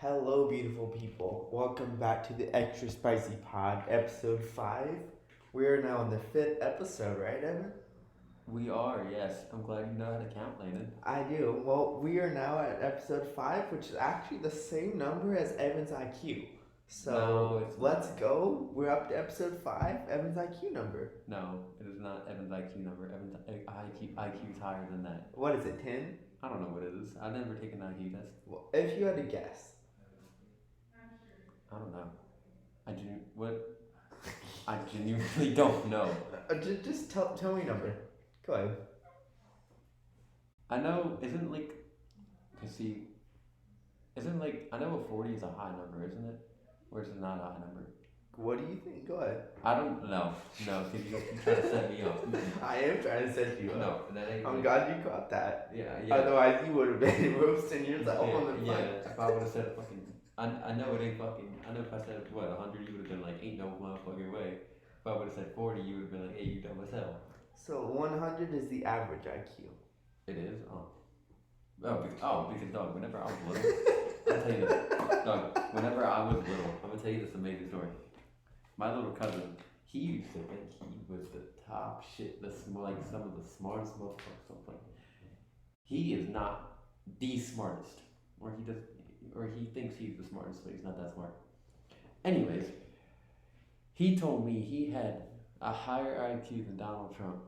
Hello, beautiful people. Welcome back to the Extra Spicy Pod, episode 5. We are now on the 5th episode, right, Evan? We are, yes. I'm glad you know how to count, Landon. I do. Well, we are now at episode 5, which is actually the same number as Evan's IQ. So, No, it's let's not. go. We're up to episode 5, Evan's IQ number. No, it is not Evan's IQ number. Evan's IQ is higher than that. What is it, 10? I don't know what it is. I've never taken an IQ test. Well, if you had to guess. I don't know. I genuinely don't know. Just tell me a number. Go ahead. I know, I know a 40 is a high number, isn't it? Or is it not a high number? What do you think? Go ahead. I don't know. No, because you're trying to set me up. I am trying to set you up. No, that ain't I'm right. glad you caught that. Yeah. Otherwise, you would have been roasting yourself on the Yeah, mic. if I would have said fucking. I know it ain't fucking. I know if I said, 100, you would have been like, ain't no motherfucking way. If I would have said 40, you would have been like, hey, you dumb as hell. So 100 is the average IQ. It is? Because dog, whenever I was little, I'll tell you this. Dog, whenever I was little, I'm gonna tell you this amazing story. My little cousin, he used to think he was the top shit, like some of the smartest motherfuckers on the planet. He is not the smartest, or he thinks he's the smartest, but he's not that smart. Anyways, he told me he had a higher IQ than Donald Trump,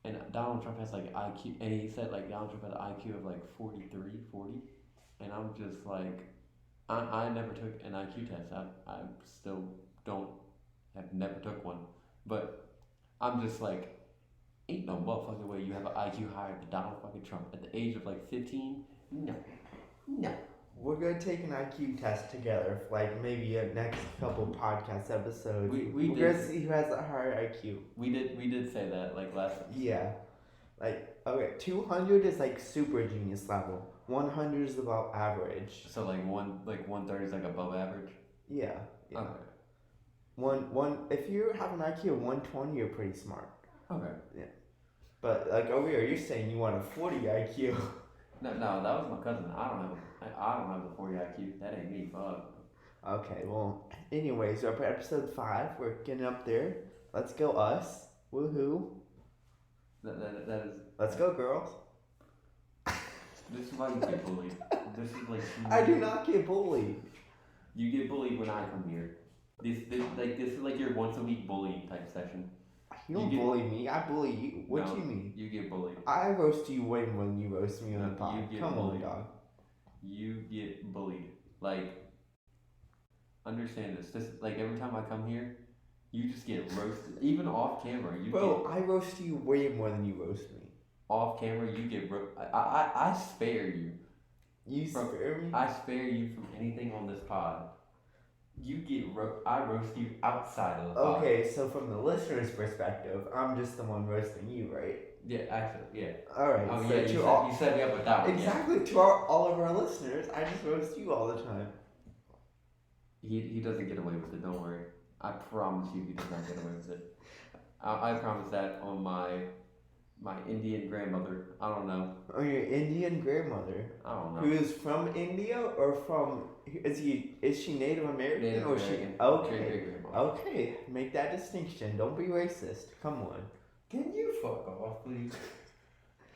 and Donald Trump has like IQ, and he said like Donald Trump had an IQ of like 43, 40, and I'm just like, I never took an IQ test. I still have never took one, but I'm just like, ain't no motherfucking way you have an IQ higher than Donald fucking Trump at the age of like 15. No. We're going to take an IQ test together for like maybe a next couple podcast episodes. We're going to see who has a higher IQ. We did say that like last time. Yeah. Like, okay, 200 is like super genius level. 100 is about average. So like 130 is like above average? Yeah. Okay. If you have an IQ of 120, you're pretty smart. Okay. Yeah. But like over here, you're saying you want a 40 IQ. No, that was my cousin. I don't have the 40 IQ. That ain't me. Fuck. Okay, well, anyways, we're up at episode 5. We're getting up there. Let's go us. Woohoo. That is. Let's go, girls. This is why you get bullied. This is like. I do not get bullied. You get bullied when I come here. This is like your once a week bullying type session. You don't bully me. I bully you. What do you mean? You get bullied. I roast you way more than you roast me on the pod. Come on, bullied. dog. You get bullied. Like, understand this. This like every time I come here, you just get roasted. Even off camera, I roast you way more than you roast me. Off camera, you get I spare you. You spare me? I spare you from anything on this pod. You get I roast you outside of the pod. Okay, so from the listener's perspective, I'm just the one roasting you, right? Yeah, actually, yeah. Alright, oh, so yeah, you set me up with that one. Exactly, yeah. To all of our listeners, I just roast you all the time. He doesn't get away with it, don't worry. I promise you he does not get away with it. I promise that on my Indian grandmother. I don't know. Oh, your Indian grandmother? I don't know. Who is from India or from... Is she Native American? Native or American. She, okay. Great-great-grandma. Okay, make that distinction. Don't be racist. Come on. Can you fuck off, please?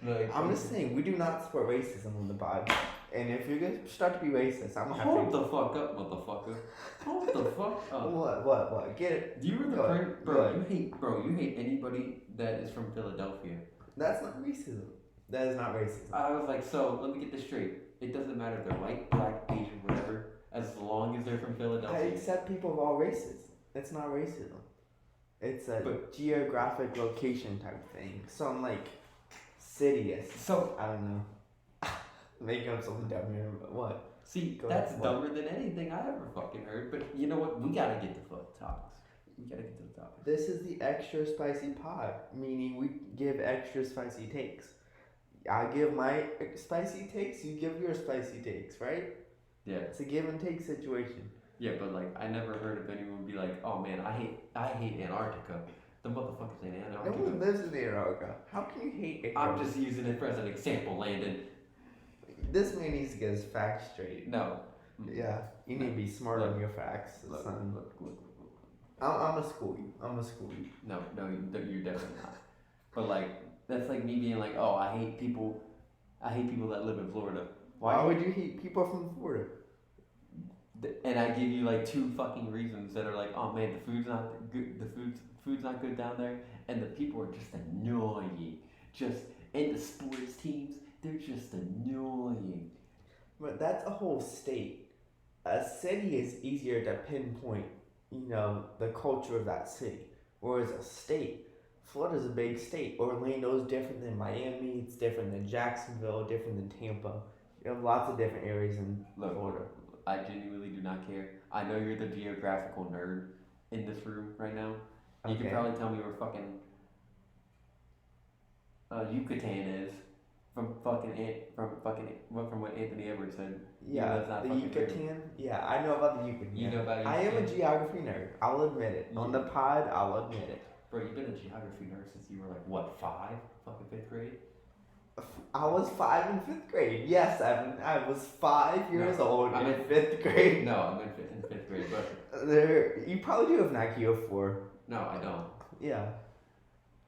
Like, I'm just saying, we do not support racism on the pod. And if you're going to start to be racist, I'm going to have to... Hold the fuck up, motherfucker. Hold the fuck up. What? Get it? Do you remember... You hate anybody that is from Philadelphia. That's not racism. That is not racism. I was like, so, let me get this straight. It doesn't matter if they're white, black, Asian, whatever, as long as they're from Philadelphia. I accept people of all races. It's not racism. It's a geographic location type thing. Some like cityist. So I don't know. Making up something dumb here, but what? See, that's dumber than anything I ever fucking heard. But you know what? We gotta get to topics. We gotta get to the topics. This is the extra spicy pod, meaning we give extra spicy takes. I give my spicy takes, you give your spicy takes, right? Yeah. It's a give and take situation. Yeah, but like I never heard of anyone be like, "Oh man, I hate Antarctica." The motherfuckers in Antarctica. No one lives in Antarctica. How can you hate Antarctica? I'm just using it as an example, Landon. This man needs to get his facts straight. No, Yeah, you need to be smart on your facts, son. Look. I'm a school you. I'm a school you. No, you're definitely not. But like, that's like me being like, oh, I hate people that live in Florida. Why would you hate people from Florida? And I give you like 2 fucking reasons that are like, oh man, the food's not good. Food's not good down there, and the people are just annoying. And the sports teams, they're just annoying. But that's a whole state. A city is easier to pinpoint, the culture of that city. Whereas a state, Florida's a big state. Orlando's different than Miami. It's different than Jacksonville. Different than Tampa. You have lots of different areas in Florida. I genuinely do not care. I know you're the geographical nerd in this room right now. You can probably tell me where fucking Yucatan is from what Anthony Edwards said. Yeah, the Yucatan. Yeah, I know about the Yucatan. You know about Yucatan? I am a geography nerd. I'll admit it. On the pod, I'll admit it. Bro, you've been a geography nerd since you were like, what, 5? Fucking 5th grade? I was 5 in 5th grade. Yes, Evan. I was 5 years old in 5th grade. No, I'm in 5th grade, but you probably do have an IQ of 4. No, I don't. Yeah.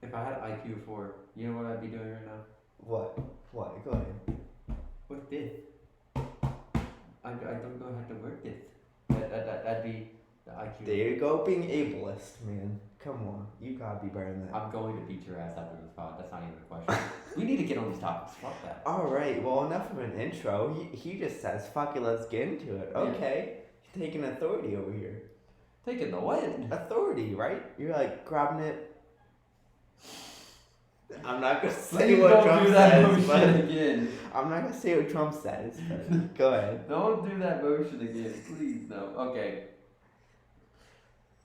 If I had an IQ of 4, you know what I'd be doing right now? What? Go ahead. What's this? I don't know how to work this. That'd be the IQ. There you go, being ableist, man. Come on, you gotta be better than that. I'm going to beat your ass after this pod. That's not even a question. We need to get on these topics. Fuck that. Alright, well, enough of an intro. He just says, fuck it, let's get into it. Okay. You're taking authority over here. Taking the what? Authority, right? You're like grabbing it. I'm not gonna say Please what don't Trump do that says, motion again. I'm not gonna say what Trump says, but go ahead. Don't do that motion again, please. No. Okay.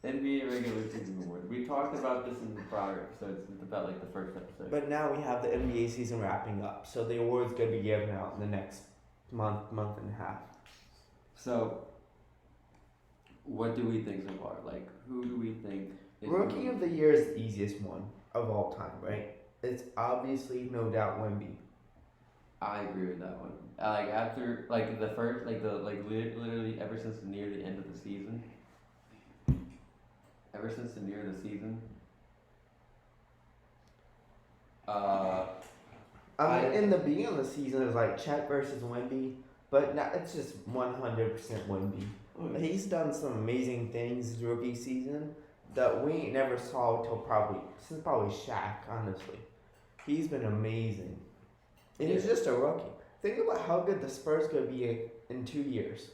NBA regular season awards. We talked about this in the prior episodes. It's about like the first episode. But now we have the NBA season wrapping up, so the awards gonna be given out in the next month and a half. So, what do we think so far? Like, who do we think is Rookie of the Year is the easiest one of all time, right? It's obviously no doubt Wemby. I agree with that one. Like after like the first literally ever since near the end of the season. Ever since the near the season. In the beginning of the season it was like Chet versus Wemby, but now it's just 100% Wemby. He's done some amazing things his rookie season that we never saw since probably Shaq, honestly. He's been amazing. And he's just a rookie. Think about how good the Spurs could be in 2 years.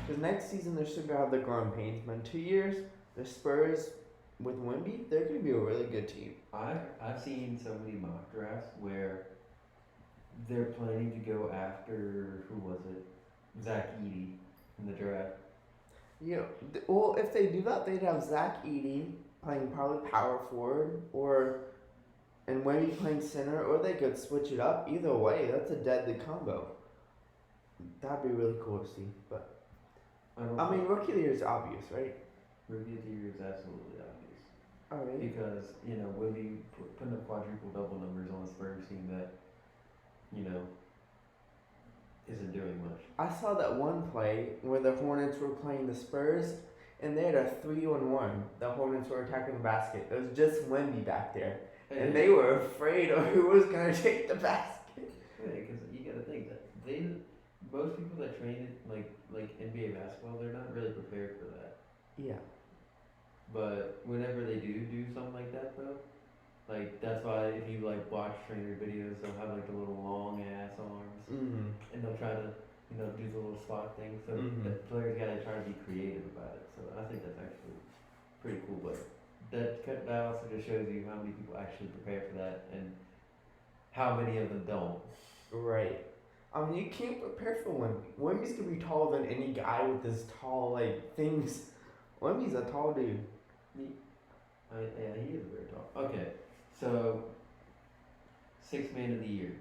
Because next season they're still going to have the growing pains, but in 2 years, the Spurs with Wemby, they're going to be a really good team. I've seen so many mock drafts where they're planning to go after, who was it? Zach Edey in the draft. Well, if they do that, they'd have Zach Edey playing probably power forward, and Wemby playing center, or they could switch it up. Either way, that's a deadly combo. That'd be really cool to see. But I mean, Rookie of the Year is obvious, right? Rookie of the Year is absolutely obvious. All right. Because Wemby putting up quadruple double numbers on a Spurs team that isn't doing much. I saw that one play where the Hornets were playing the Spurs, and they had a 3-on-1. The Hornets were attacking the basket. It was just Wemby back there. And they were afraid of who was going to take the basket. Yeah, because you got to think that most people that train like NBA basketball, they're not really prepared for that. Yeah. But whenever they do something like that, though, like that's why if you like watch trainer videos, they'll have like the little long ass arms, and they'll try to do the little spot thing. So the players gotta try to be creative about it. So I think that's actually pretty cool. But that also just shows you how many people actually prepare for that and how many of them don't. Right. I mean, you can't prepare for Wemby. Wemby's gonna be taller than any guy with his tall things. Wemby's a tall dude. Yeah, he is very tall. Okay, so 6th Man of the Year.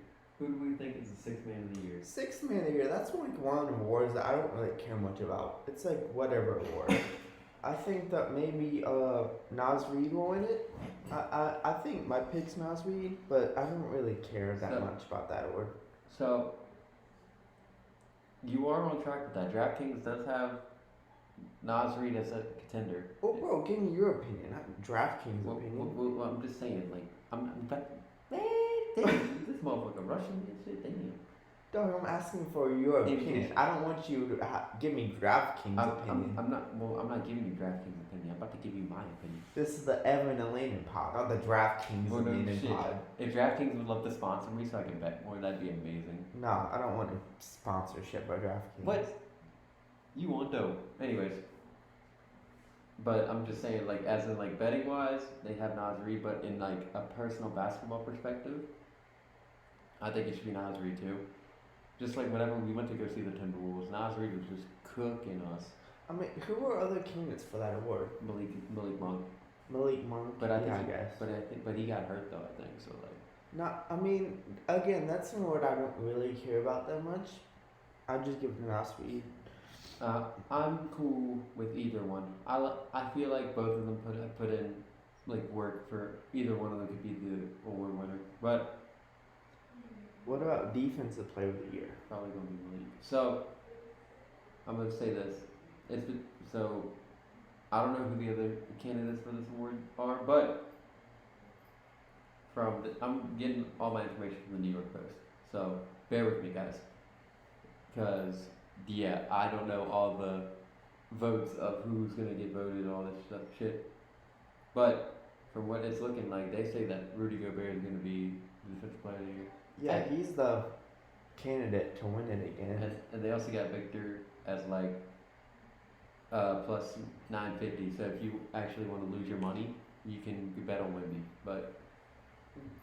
Who do we think is the 6th Man of the Year? 6th Man of the Year. That's one of the awards that I don't really care much about. It's like whatever award. I think that maybe Nas Reed will win it. I think my pick's Nas Reed, but I don't really care that much about that award. So You are on track with that. DraftKings does have Nas Reed as a contender. Well, bro, give me your opinion, not DraftKings' opinion. Well, I'm just saying, like, damn, this motherfucker Russian and shit, damn. Dog, I'm asking for your opinion. I don't want you to give me DraftKings' opinion. I'm not giving you DraftKings' opinion. I'm about to give you my opinion. This is the Evan and Landon pod, not the DraftKings pod. If DraftKings would love to sponsor me so I can bet more, that'd be amazing. No, I don't want a sponsorship by DraftKings. What? You want though? Anyways. But I'm just saying, like, as in, like, betting wise, they have Nas Reed, but in, like, a personal basketball perspective, I think it should be Nas Reed too. Just like whenever we went to go see the Timberwolves, Nas Reed was just cooking us. I mean, who were other candidates for that award? Malik Monk. Malik Monk. But I guess. But he got hurt though. I think so. Like. No, I mean, again, that's an award I don't really care about that much. I'd just give it to Nas Reed. I'm cool with either one. I feel like both of them put in like work for either one of them could be the award winner. But what about defensive player of the year? Probably gonna be Malik. So I'm gonna say this. So I don't know who the other candidates for this award are, but I'm getting all my information from the New York Post. So bear with me, guys, because yeah, I don't know all the votes of who's gonna get voted and all this shit. But from what it's looking like, they say that Rudy Gobert is gonna be the defensive player of the year. Yeah, he's the candidate to win it again. And they also got Victor as like plus 950. So if you actually want to lose your money, you can bet on Wemby. But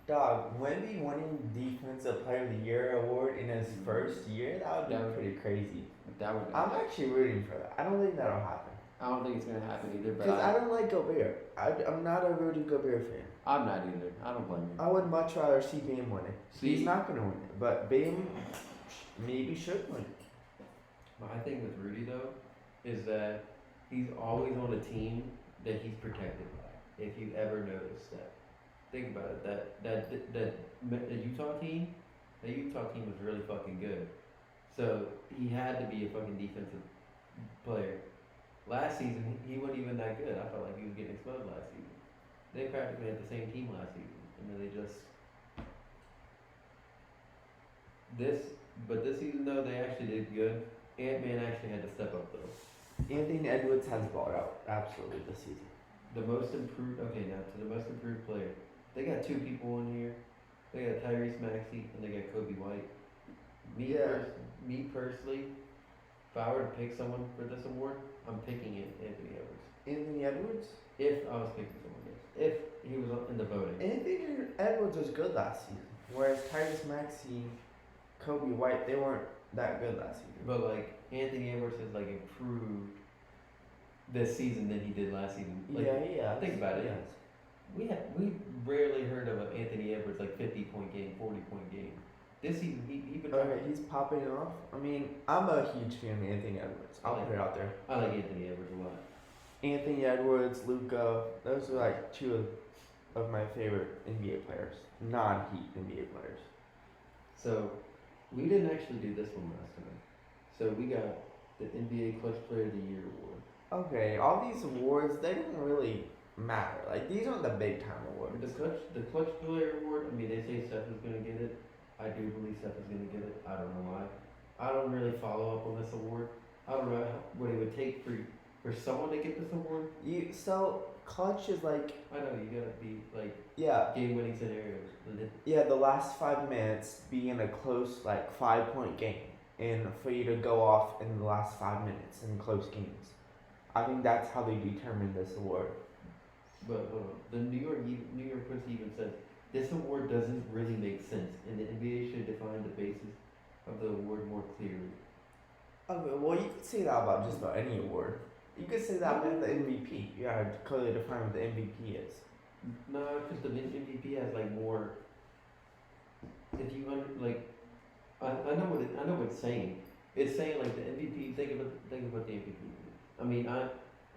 dog, Wemby winning Defensive Player of the Year award in his first year, that would be pretty crazy. I'm actually rooting for that. I don't think that'll happen. I don't think it's gonna happen either. Because I don't like Gobert. I'm not a Rudy Gobert fan. I'm not either. I don't blame you. I would much rather see Bam win it. He's not gonna win it, but Bam maybe should win it. My thing with Rudy though is that he's always on a team that he's protected by. If you've ever noticed that, think about it. That Utah team was really fucking good. So he had to be a fucking defensive player. Last season he wasn't even that good. I felt like he was getting exposed last season. They practically had the same team last season, and then they just But this season though they actually did good. Ant-Man actually had to step up though. Anthony Edwards has balled out absolutely this season. The most improved. Okay, now to the most improved player. They got two people in here. They got Tyrese Maxey and they got Kobe White. Me personally, if I were to pick someone for this award, I'm picking Anthony Edwards. Anthony Edwards? If I was picking someone, yes. If he was in the voting. Anthony Edwards was good last season, whereas Tyrese Maxey, Kobe White, they weren't that good last season. But like Anthony Edwards has like improved this season than he did last season. Like, yeah. Think about it. Yes. We rarely heard of an Anthony Edwards like 50-point game, 40-point game. This season he's popping off. I mean, I'm a huge fan of Anthony Edwards. I'll put it out there. I like Anthony Edwards a lot. Anthony Edwards, Luka, those are like two of my favorite NBA players, non-Heat NBA players. So we didn't actually do this one last time. So we got the NBA Clutch Player of the Year award. Okay, all these awards, they don't really matter. Like, these aren't the big time awards. The Clutch Player award, I mean, they say Steph is going to get it. I do believe Steph is going to get it. I don't know why. I don't really follow up on this award. I don't know what it would take for someone to get this award. So clutch is like, I know you gotta be like game-winning scenarios. Yeah, the last 5 minutes being a close 5-point game, and for you to go off in the last 5 minutes in close games. I think that's how they determine this award. But the New York Post even says this award doesn't really make sense, and the NBA should define the basis of the award more clearly. Okay, well, you could say that about just about any award. You could say that about the MVP. You gotta clearly define what the MVP is. No, because the MVP has more. If you I know what it's saying. It's saying the MVP. Think about the MVP. I mean,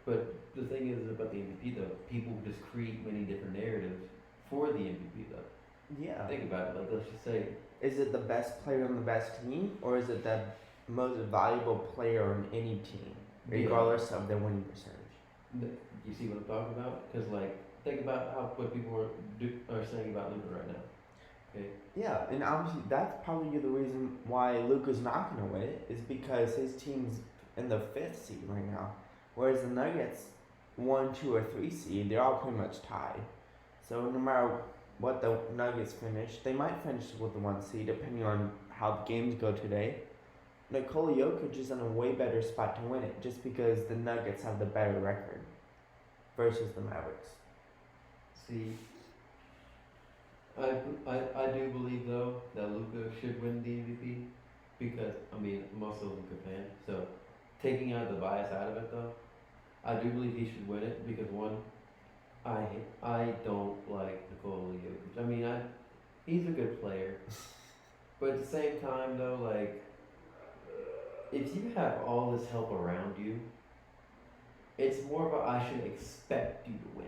but the thing is about the MVP though, people just create many different narratives for the MVP though. Yeah. Think about it. Let's just say. Is it the best player on the best team, or is it the most valuable player on any team, regardless of their winning percentage. You see what I'm talking about? Because like, think about what people are saying about Luka right now. Okay. Yeah, and obviously that's probably the reason why Luka's not gonna win it is because his team's in the 5th seed right now, whereas the Nuggets 1, 2, or 3 seed, they're all pretty much tied. So no matter what the Nuggets finish, they might finish with the 1 seed depending on how the games go today. Nikola Jokic is in a way better spot to win it just because the Nuggets have the better record versus the Mavericks. See, I do believe though that Luka should win the MVP because I'm also a Luka fan. So taking out the bias out of it though, I do believe he should win it because one, I don't like Nikola Jokic. He's a good player, but at the same time though, like if you have all this help around you, it's more of a I should expect you to win.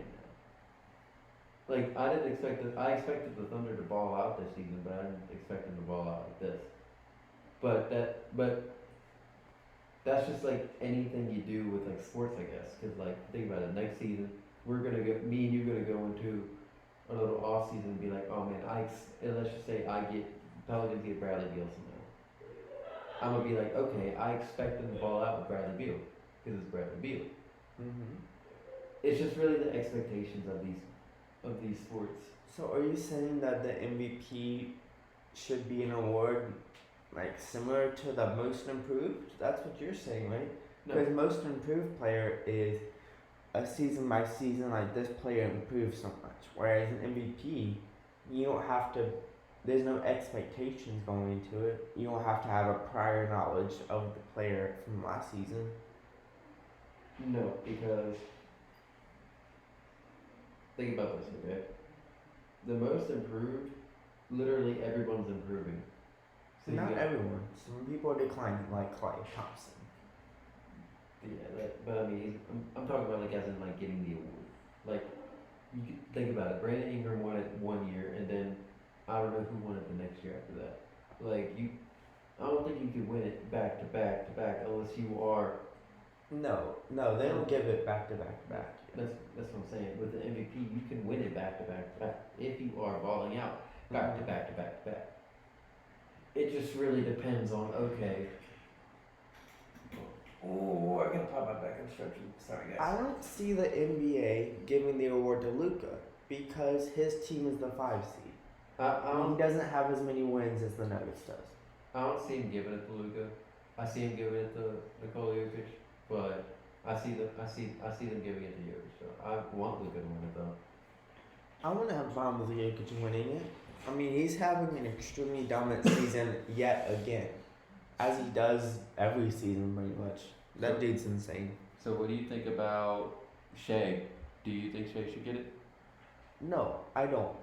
Like I didn't expect it. I expected the Thunder to ball out this season, but I didn't expect them to ball out like this. But that's just like anything you do with like sports, I guess. Cause like think about it. Next season, me and you gonna go into a little off season and be like, oh man, let's just say Pelicans get Bradley Beal somehow. I'm gonna be like, okay, I expect them to ball out with Bradley Beal because it's Bradley Beal. Mm-hmm. It's just really the expectations of these sports. So are you saying that the MVP should be an award like similar to the most improved? That's what you're saying, right? Because most improved player is a season by season, like this player improved so much. Whereas an MVP, you don't have to, there's no expectations going into it. You don't have to have a prior knowledge of the player from last season. No, because think about this, okay? The most improved, literally everyone's improving. So not everyone. Some people are declining, like Klay Thompson. Yeah, but I'm talking about like as in like getting the award. Like, you could think about it. Brandon Ingram won it 1 year, and then I don't know who won it the next year after that. Like I don't think you could win it back to back to back unless you are. No, they don't give it back to back to back. That's what I'm saying. With the MVP, you can win it back to back to back if you are balling out back to back to back to back. It just really depends on okay. Oh, I gotta pop my back instruction. Sorry guys. I don't see the NBA giving the award to Luka because his team is the 5 seed. He doesn't have as many wins as the Nuggets does. I don't see him giving it to Luka. I see him giving it to Nikola Jokic, but I see them giving it to Jokic. So I want Luka to win it though. I wouldn't have a problem with Jokic winning it. He's having an extremely dominant season yet again, as he does every season pretty much. That dude's insane. So what do you think about Shea? Do you think Shea should get it? No, I don't.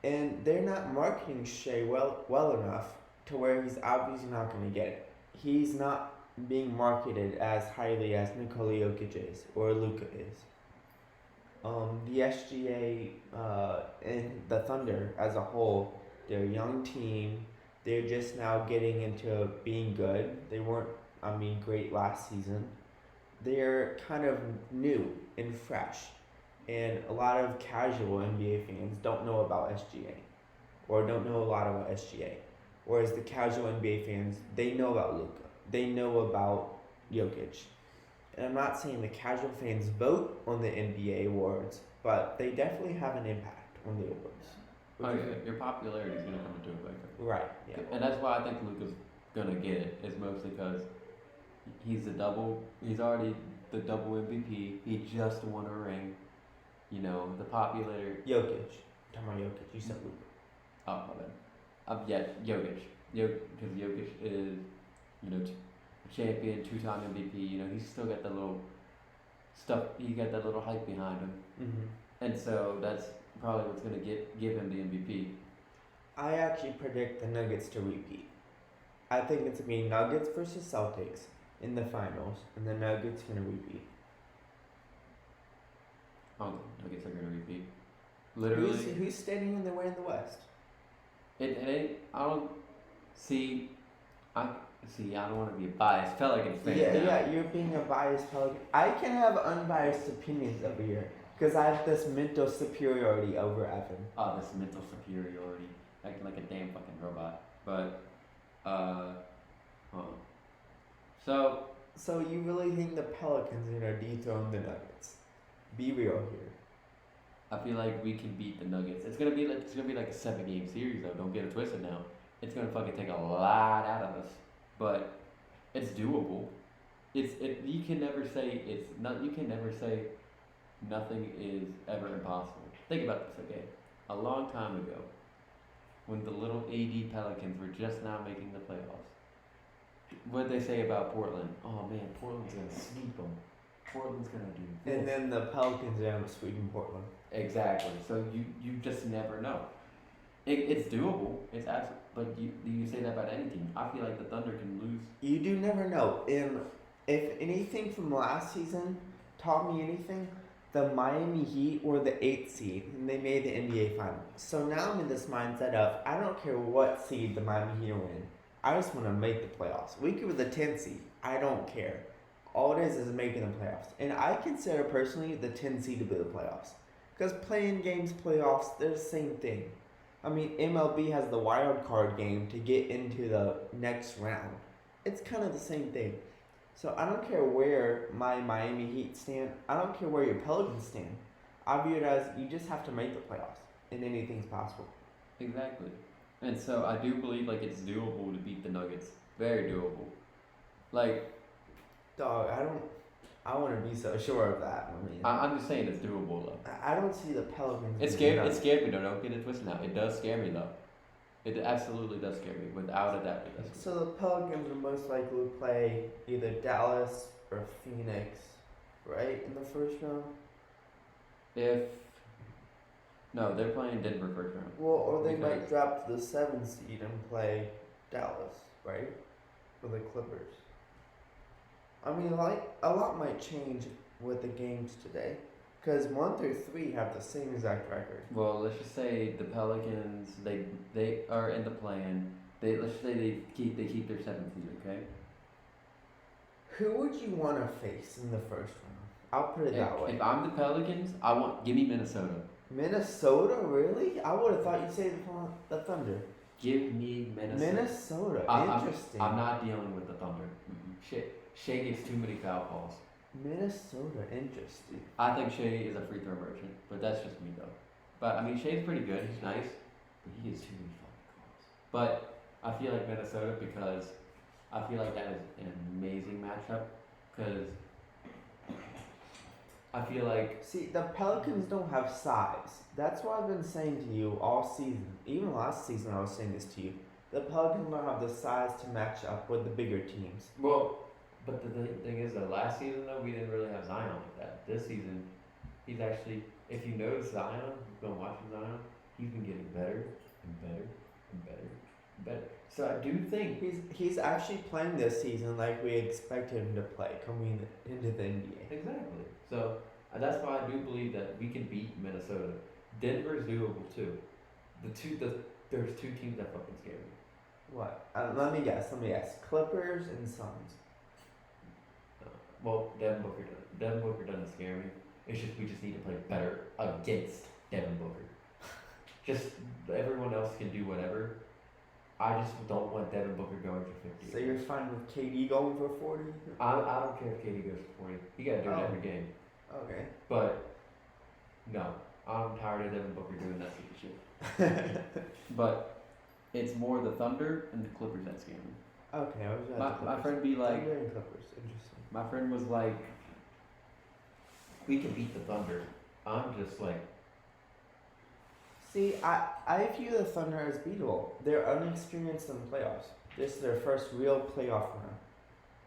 And they're not marketing Shea well enough to where he's obviously not going to get it. He's not being marketed as highly as Nikola Jokic is or Luka is. The SGA and the Thunder as a whole, they're a young team. They're just now getting into being good. They weren't, great last season. They're kind of new and fresh. And a lot of casual NBA fans don't know about SGA or don't know a lot about SGA. Whereas the casual NBA fans, they know about Luka. They know about Jokic. And I'm not saying the casual fans vote on the NBA awards, but they definitely have an impact on the awards. Oh yeah, your popularity is going to come into it later. Right, yeah. And that's why I think Luka's going to get it, is mostly because he's already the double MVP. He just won a ring. The popular... Jokic. Talking about Jokic, you said Luka. Oh, my bad. Yeah, Jokic. Because Jokic is, champion, 2-time MVP. He's still got that little stuff. He got that little hype behind him, and so that's probably what's gonna give him the MVP. I actually predict the Nuggets to repeat. I think it's gonna be Nuggets versus Celtics in the finals, and the Nuggets gonna repeat. Oh, Nuggets are gonna repeat. Literally, who's standing in the way in the West? I don't see. See, I don't want to be a biased Pelicans fan. Yeah, you're being a biased Pelican. I can have unbiased opinions over here because I have this mental superiority over Evan. Oh, this mental superiority, acting like a damn fucking robot. But, So you really think the Pelicans are gonna dethrone the Nuggets? Be real here. I feel like we can beat the Nuggets. It's gonna be like a 7-game series though. Don't get it twisted now. It's gonna fucking take a lot out of us, but it's doable. You can never say it's not. You can never say nothing is ever impossible. Think about this, okay? A long time ago, when the little AD Pelicans were just now making the playoffs, what did they say about Portland? Oh man, Portland's gonna sweep them. Portland's gonna do this. And then the Pelicans end up sweeping Portland. Exactly. So you just never know. It's doable. It's absolutely. But you say that about any team. I feel like the Thunder can lose. You do never know. If anything from last season taught me anything, the Miami Heat were the 8th seed and they made the NBA Finals. So now I'm in this mindset of I don't care what seed the Miami Heat are in. I just want to make the playoffs. We could be the 10th seed. I don't care. All it is making the playoffs. And I consider personally the 10th seed to be the playoffs. Because playing games, playoffs, they're the same thing. I mean, MLB has the wild card game to get into the next round. It's kind of the same thing. So I don't care where my Miami Heat stand. I don't care where your Pelicans stand. I view it as you just have to make the playoffs. And anything's possible. Exactly. And so I do believe like it's doable to beat the Nuggets. Very doable. Like, dog, I want to be so sure of that. I mean, I'm just saying it's doable though. I don't see the Pelicans. It scared me though. Don't get it twisted now. It does scare me though. It absolutely does scare me, without a doubt. It does. So the Pelicans will most likely play either Dallas or Phoenix, right, in the first round. No, they're playing Denver first round. Well, or they might drop to the 7th seed and play Dallas, right, for the Clippers. I mean, like a lot might change with the games today, because 1 through 3 have the same exact record. Well, let's just say the Pelicans they are in the play-in. Let's say they keep their 7th seed, okay? Who would you want to face in the first round? I'll put it that way. If I'm the Pelicans, give me Minnesota. Minnesota, really? I would have thought you'd say the Thunder. Give me Minnesota. Interesting. I'm not dealing with the Thunder. Shea gets too many foul calls. Minnesota, interesting. I think Shea is a free throw merchant, but that's just me though. But I mean, Shea's pretty good. He's nice, but he gets too many fucking calls. But I feel like Minnesota because I feel like that is an amazing matchup because I feel like. See, the Pelicans don't have size. That's what I've been saying to you all season. Even last season, I was saying this to you. The Pelicans don't have the size to match up with the bigger teams. Well. But the thing is, though, last season, though, we didn't really have Zion like that. This season, he's actually, if you notice Zion, you've been watching Zion, he's been getting better and better and better and better. So I do think he's actually playing this season like we expected him to play coming into the NBA. Exactly. So that's why I do believe that we can beat Minnesota. Denver's doable, too. There's 2 teams that fucking scare me. What? Let me guess. Clippers and Suns. Well, Devin Booker doesn't scare me. It's just we just need to play better against Devin Booker. Just everyone else can do whatever. I just don't want Devin Booker going for 50. So you're fine with KD going for 40? I don't care if KD goes for 40. He got to do it every game. Okay. But no, I'm tired of Devin Booker doing that stupid shit. But it's more the Thunder and the Clippers that scare me. Okay, I was my friend be like. Thunder and Clippers. Interesting. My friend was like, we can beat the Thunder. I'm just like. See, I view the Thunder as beatable. They're unexperienced in the playoffs. This is their first real playoff run.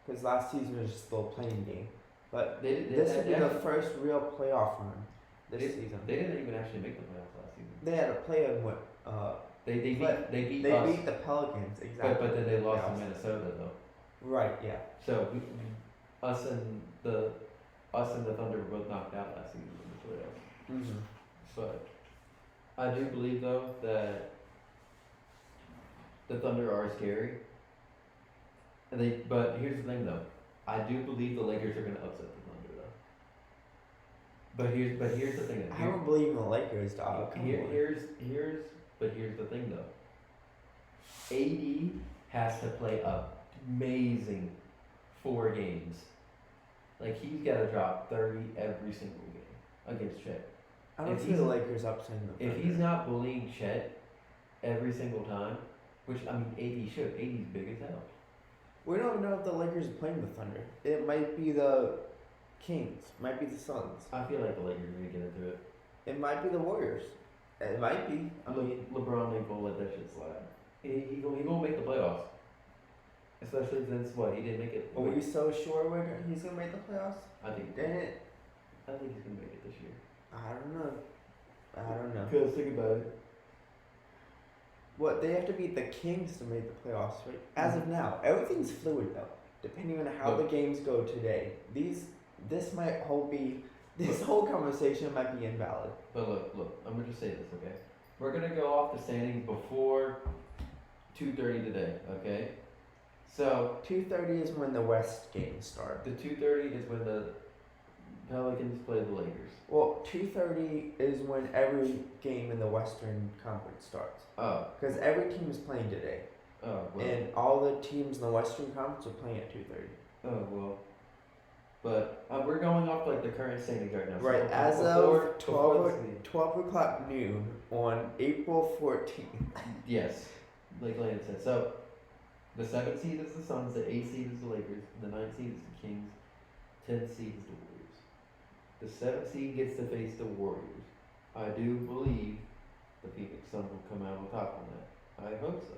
Because last season was just a little playing game. But this would be the first real playoff run this season. They didn't even actually make the playoffs last season. They had a play-in with. They beat us. Beat the Pelicans, exactly. But then they lost to Minnesota, though. Right, yeah. So us and the Thunder were both knocked out last season in the playoffs. Mm-hmm. But I do believe though that the Thunder are scary, But here's the thing though, I do believe the Lakers are gonna upset the Thunder though. But here's the thing. I don't believe in the Lakers, dog. Here's the thing though. AD has to play amazing 4 games. Like he's got to drop 30 every single game against Chet. I don't see the Lakers upsetting the Thunder. If he's not bullying Chet every single time, which I mean AD should. AD's big as hell. We don't know if the Lakers are playing the Thunder. It might be the Kings. Might be the Suns. I feel like the Lakers are gonna get into it. It might be the Warriors. It might be. I mean, LeBron ain't gonna let that shit slide. He gonna make the playoffs. Especially since he didn't make it. Are you so sure he's gonna make the playoffs? I think. Dang it. I think he's gonna make it this year. I don't know. Cause think about it. What, they have to beat the Kings to make the playoffs, right? As of now, everything's fluid though. Depending on how the games go today, this whole conversation might be invalid. But look, I'm gonna just say this, okay? We're gonna go off the standings before 2:30 today, okay? So 2:30 is when the West games start. The 2:30 is when the Pelicans play the Lakers. Well, 2:30 is when every game in the Western Conference starts. Oh. Because every team is playing today. Oh, well. And all the teams in the Western Conference are playing at 2:30. Oh, well. But we're going off like the current standings right now. Right, so as of 12 o'clock noon on April 14th. Yes, like Landon said. So, the 7th seed is the Suns, the 8th seed is the Lakers, the 9th seed is the Kings, 10th seed is the Warriors. The 7th seed gets to face the Warriors. I do believe the Phoenix Suns will come out on top on that. I hope so.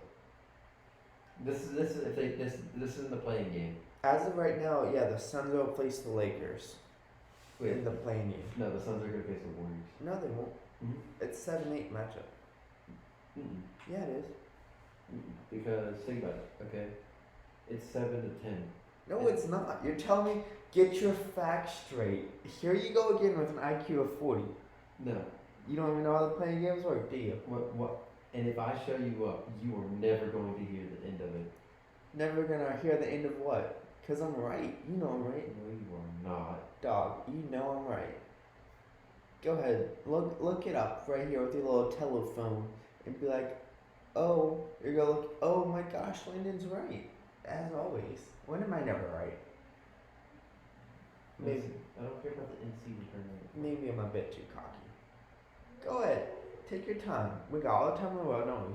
This is the playing game. As of right now, yeah, the Suns will face the Lakers in the playing game. No, the Suns are going to face the Warriors. No, they won't. Mm-hmm. It's 7-8 matchup. Mm-mm. Yeah, it is. Because think about it, okay? It's 7-10. No, it's not. You're telling me, get your facts straight. Here you go again with an IQ of 40. No. You don't even know how the playing games work, do you? What? And if I show you up, you are never going to hear the end of it. Never gonna hear the end of what? Because I'm right. You know I'm right. No, you are not. Dog, you know I'm right. Go ahead. Look it up right here with your little telephone and be like, oh, you're gonna look, oh my gosh, Landon's right. As always. When am I never right? Maybe. I don't care about the NC return. Maybe I'm a bit too cocky. Go ahead. Take your time. We got all the time in the world, don't we?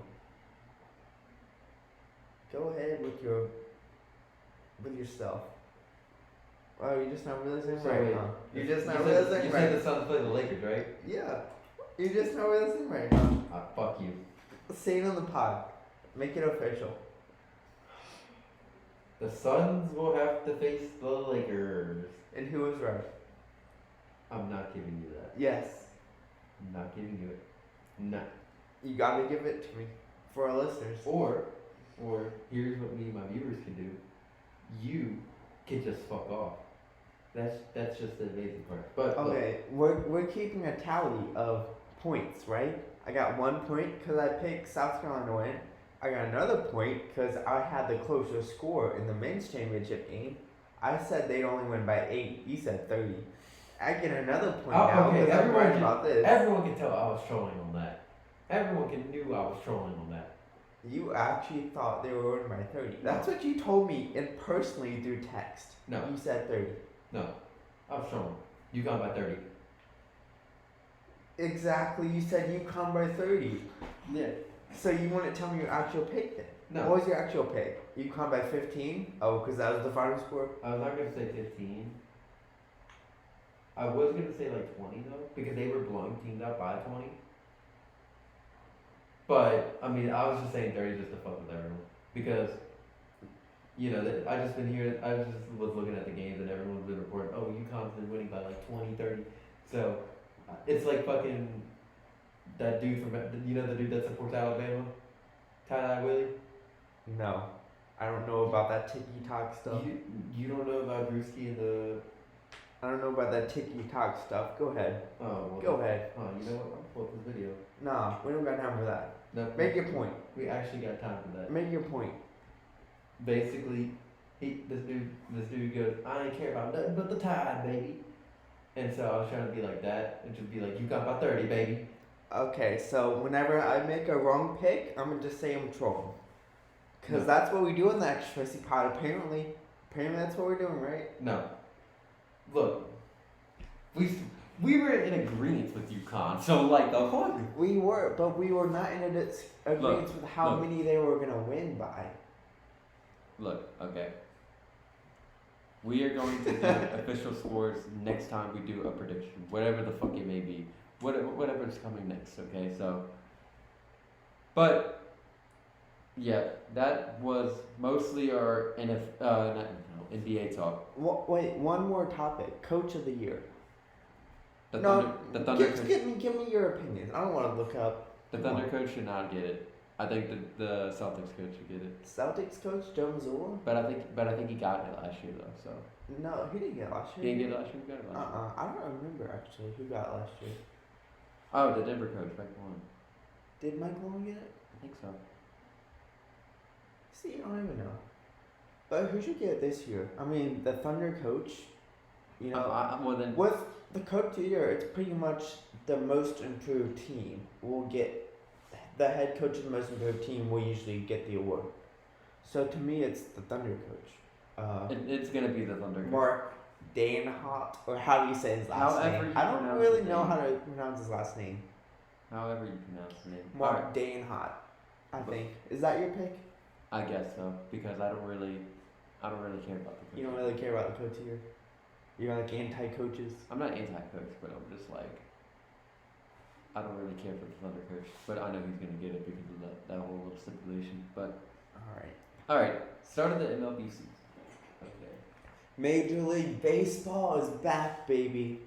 Go ahead with yourself. Oh, you're just not realizing right now. You're just not realizing right. You said the Suns play the Lakers, right? Yeah. You're just not realizing right now. Fuck you. Say it on the pod. Make it official. The Suns will have to face the Lakers. And who is right? I'm not giving you that. Yes. I'm not giving you it. No. You gotta give it to me. For our listeners. Or here's what me and my viewers can do. You can just fuck off. That's just the amazing part. But okay, we're keeping a tally of points, right? I got 1 point because I picked South Carolina to win. I got another point because I had the closer score in the men's championship game. I said they'd only win by 8. You said 30. I get another point now because I'm right about this. Everyone can tell I was trolling on that. Everyone knew I was trolling on that. You actually thought they were winning by 30. That's what you told me in personally through text. No. You said 30. No. I was trolling. You got by 30. Exactly. You said you come by 30. Yeah. So you want to tell me your actual pick then? No. What was your actual pick? You come by 15? Oh, because that was the final score? I was not going to say 15. I was going to say like 20 though, because they were blowing teams out by 20. But, I mean, I was just saying 30 just to fuck with everyone. Because, you know, I just was looking at the games and everyone's been reporting, oh, UConn's been winning by like 20, 30. So, it's like fucking that dude from, you know the dude that supports Alabama? Ty Willie? No. I don't know about that ticky-tock stuff. You don't know about Drewski and the... I don't know about that ticky-tock stuff. Go ahead. Oh, well, go ahead. Oh, you know what? I'll pull up this video. Nah, we don't got time for that. No, make your point. We actually got time for that. Make your point. Basically, This dude goes, I ain't care about nothing but the Tide, baby. And so I was trying to be like that and just be like, you got my 30, baby. Okay, so whenever I make a wrong pick, I'm gonna just say I'm trolling. Because that's what we do in the extra spicy pod. Apparently that's what we're doing, right? No. Look, we were in agreement with UConn, so like the fuck. We were, but we were not in agreement with how many they were gonna win by. Look, okay. We are going to do official scores next time we do a prediction, whatever the fuck it may be, whatever's coming next. Okay, so. But. Yeah, that was mostly our NBA talk. Wait, one more topic. Coach of the year. The Thunder coach. Give me your opinions. I don't want to look up. The Thunder coach should not get it. I think the Celtics coach should get it. Celtics coach Joe Mazzulla? But I think he got it last year though. So. No, he didn't get it last year. He didn't get it last year. He got it last year. I don't remember actually who got it last year. Oh, the Denver coach, Mike Malone. Did Mike Malone get it? I think so. See, I don't even know. But who should get it this year? I mean, the Thunder coach, you know, with the coach of the year, it's pretty much the most improved team will get, the head coach of the most improved team will usually get the award. So to me, it's the Thunder coach. It's going to be the Thunder coach. Mark Dainhot, or how do you say his last name? I don't really know how to pronounce his last name. However you pronounce his name. Mark Dainhot, I think. Is that your pick? I guess so, because I don't really care about the coach. You don't really care about the coach here? You're like anti-coaches? I'm not anti-coach, but I'm just like, I don't really care for the Thunder coach. But I know he's going to get it because of that whole little stipulation. But Alright, start of the MLB season. Okay. Major League Baseball is back, baby.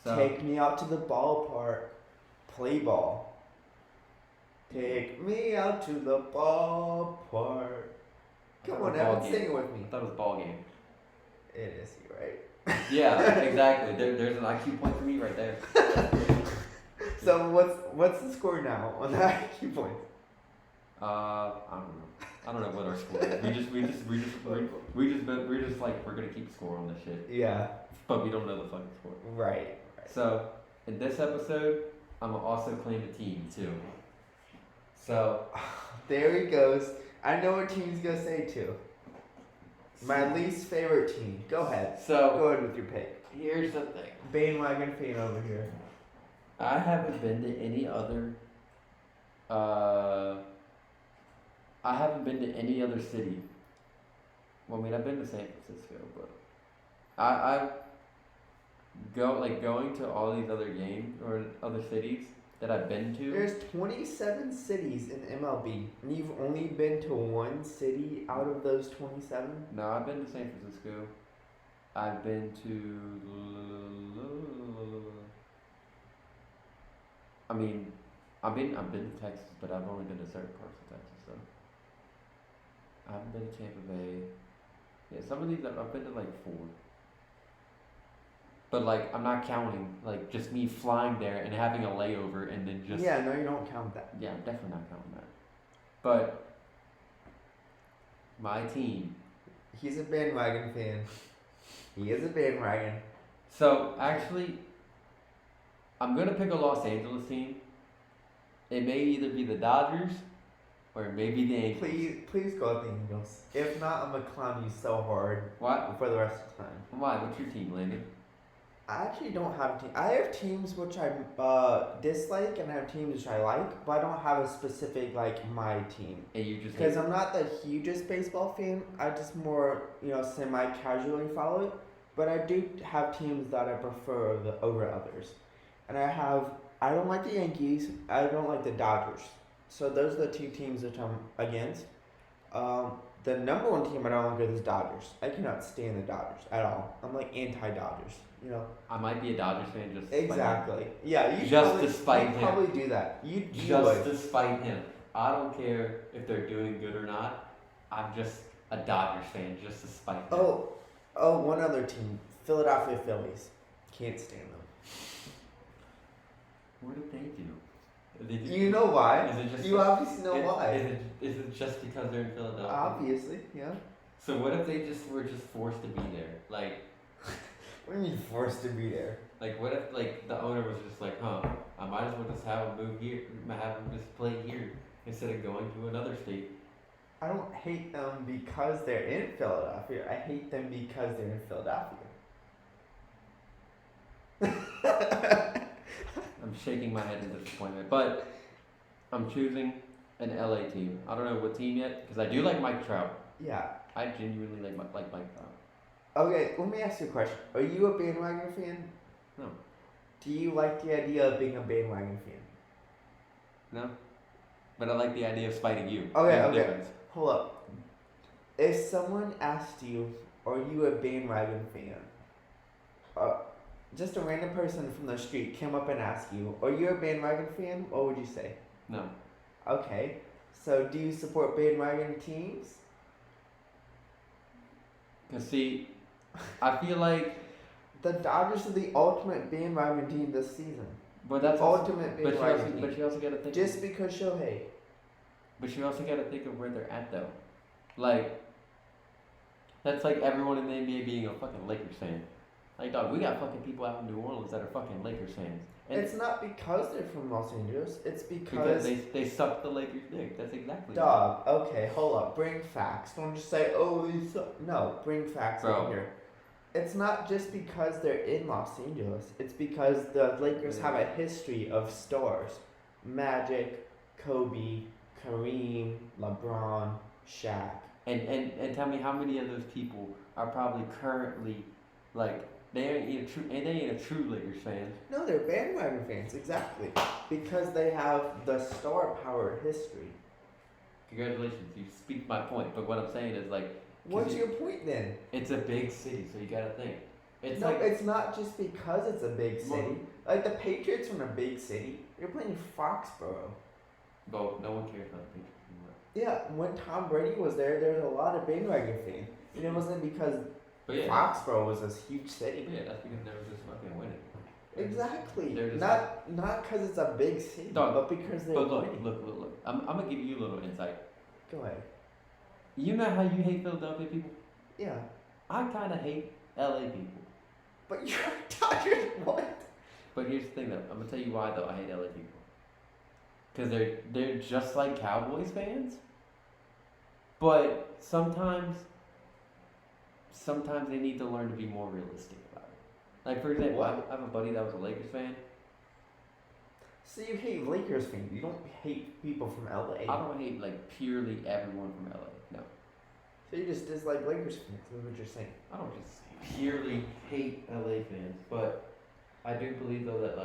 So, take me out to the ballpark. Play ball. Take me out to the ballpark. Come on, Evan, sing it with me. I thought it was ball game. It is, you're right. Yeah, exactly. There's an IQ point for me right there. So what's the score now on the IQ point? I don't know what our score is. We're just like we're gonna keep score on this shit. Yeah. But we don't know the fucking score. Right. So in this episode, I'm gonna also claim a team too. So there he goes. I know what team he's gonna say too. My least favorite team. Go ahead. So go ahead with your pick. Here's the thing. Bandwagon fan over here. I haven't been to any other. I haven't been to any other city. Well, I mean, I've been to San Francisco, but I going to all these other games or other cities that I've been to. There's 27 cities in MLB, and you've only been to one city out of those 27? No, I've been to San Francisco. I've been to. I mean, I've been to Texas, but I've only been to certain parts of Texas, so. I haven't been to Tampa Bay. Yeah, some of these I've been to like 4. But like, I'm not counting like just me flying there and having a layover and then just. Yeah, no, you don't count that. Yeah, I'm definitely not counting that. But my team. He's a bandwagon fan. He is a bandwagon. So actually, I'm gonna pick a Los Angeles team. It may either be the Dodgers or maybe the Yankees. Please go with the Angels. If not, I'm gonna clown you so hard. What? For the rest of the time. Why? What's your team, Landon? I actually don't have a team. I have teams which I dislike and I have teams which I like, but I don't have a specific like my team. And you just because I'm not the hugest baseball fan. I just more semi-casually follow it, but I do have teams that I prefer over others, and I don't like the Yankees. I don't like the Dodgers. So those are the 2 teams which I'm against. The number 1 team I don't like is Dodgers. I cannot stand the Dodgers at all. I'm like anti-Dodgers. You know. I might be a Dodgers fan just. Exactly. Yeah. You just to spite him. Probably do that. You just to spite him. I don't care if they're doing good or not. I'm just a Dodgers fan just to spite them. Oh, one other team, Philadelphia Phillies. Can't stand them. What did they do? You know why? Is it just you obviously know why. Is it just because they're in Philadelphia? Obviously, yeah. So what if they just were just forced to be there? Like, what do you mean forced to be there? Like, what if like the owner was just like, huh? I might as well just have him move here, have him just play here instead of going to another state. I don't hate them because they're in Philadelphia. I hate them because they're in Philadelphia. I'm shaking my head in disappointment, but I'm choosing an LA team. I don't know what team yet because I do like Mike Trout. Yeah. I genuinely like Mike Trout. Okay, let me ask you a question. Are you a bandwagon fan? No. Do you like the idea of being a bandwagon fan? No. But I like the idea of fighting you. Okay. Hold up. If someone asked you, are you a bandwagon fan? Just a random person from the street came up and asked you, are you a bandwagon fan? What would you say? No. Okay. So do you support bandwagon teams? Because see, I feel like the Dodgers are the ultimate bandwagon team this season. But that's ultimate bandwagon team. But you also got to think. Just because Shohei. But you also got to think of where they're at though. Like, that's like everyone in the NBA being a fucking Lakers fan. Like, dog, we got fucking people out in New Orleans that are fucking Lakers fans. And it's not because they're from Los Angeles. It's because they suck the Lakers' dick. That's exactly. Dog, okay, hold up. Bring facts. Don't just say, oh, they suck. No, bring facts over here. It's not just because they're in Los Angeles. It's because the Lakers have a history of stars. Magic, Kobe, Kareem, LeBron, Shaq. And tell me how many of those people are probably currently, like, they ain't a true Lakers fan. No, they're bandwagon fans, exactly. Because they have the star power history. Congratulations, you speak my point. But what I'm saying is, like, what's your point then? It's a big city, so you gotta think. It's not just because it's a big city. Like the Patriots from a big city. You're playing Foxborough. But no one cares about the Patriots anymore. Yeah, when Tom Brady was there was a lot of bandwagon fans. And it wasn't because Foxborough was this huge city. Yeah, that's because they were just fucking winning. Exactly. Not because it's a big city, but because they're winning. Look. I'm gonna give you a little insight. Go ahead. You know how you hate Philadelphia people? Yeah. I kind of hate LA people. But you're a Dodgers, what? But here's the thing though. I'm gonna tell you why though I hate LA people. Because they're just like Cowboys fans. But sometimes they need to learn to be more realistic about it. Like for example, I have a buddy that was a Lakers fan. So you hate Lakers fans. You don't hate people from LA. I don't hate like purely everyone from LA. No. So you just dislike Lakers fans. That's what you're saying. I don't just purely hate LA fans, but I do believe though that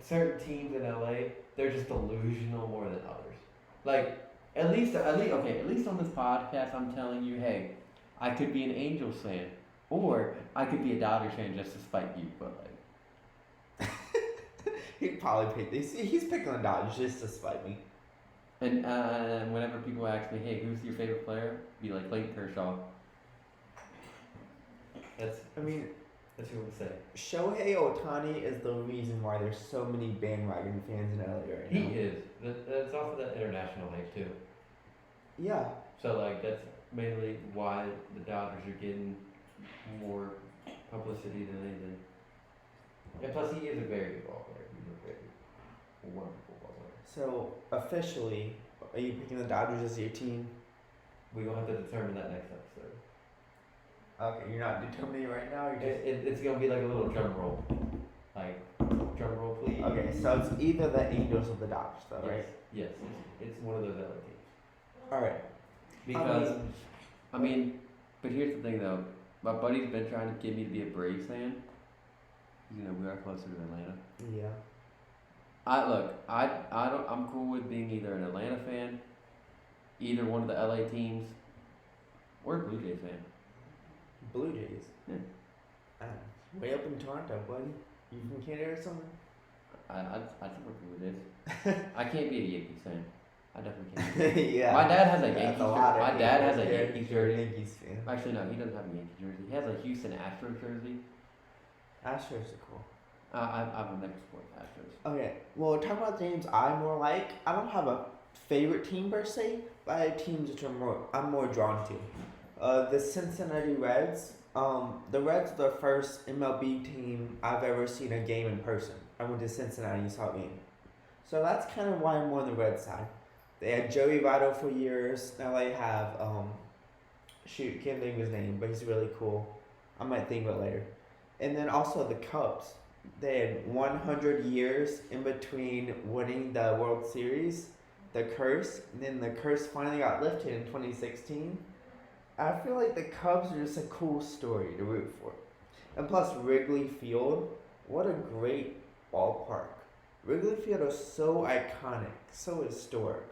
certain teams in LA, they're just delusional more than others. Like at least on this podcast, I'm telling you, hey, I could be an Angels fan, or I could be a Dodgers fan just to spite you, but like. He'd probably pick this. He's picking the Dodgers just to spite me. And whenever people ask me, hey, who's your favorite player? Be like Clayton Kershaw. That's what I would say. Shohei Ohtani is the reason why there's so many bandwagon fans in LA right now. He is. That's off of that international hype too. Yeah. So like that's mainly why the Dodgers are getting more publicity than anything. And plus, he is a very good ball player. He's a very wonderful ball player. So officially, are you picking the Dodgers as your team? We're gonna have to determine that next episode. Okay, you're not determining right now. It's gonna be like a little drum roll, like drum roll, please. Okay, so it's either the Angels or the Dodgers, though, yes. right? Yes, it's one of those LA teams. All right. Because I mean, but here's the thing though. My buddy's been trying to get me to be a Braves fan. You know, we are closer to Atlanta. Yeah. I'm cool with being either an Atlanta fan, either one of the LA teams, or a Blue Jays fan. Blue Jays? Yeah. Way up in Toronto, buddy. You from Canada or something? I'd support Blue Jays. I can't be a Yankees fan. I definitely can't. Yeah. My dad has a Yankees jersey. My dad has a Yankees jersey. Yankees fan. Actually, no, he doesn't have a Yankees jersey. He has a Houston Astros jersey. Astros are cool. I would never support Astros. Okay, well, talk about teams I more like. I don't have a favorite team per se, but I have teams which I'm more drawn to. The Cincinnati Reds. The Reds are the first MLB team I've ever seen a game in person. I went to Cincinnati and saw a game, so that's kind of why I'm more on the Red side. They had Joey Votto for years. Now they have shoot, can't think of his name, but he's really cool. I might think of it later. And then also the Cubs. They had 100 years in between winning the World Series, the curse, and then the curse finally got lifted in 2016. I feel like the Cubs are just a cool story to root for. And plus, Wrigley Field, what a great ballpark. Wrigley Field is so iconic, so historic.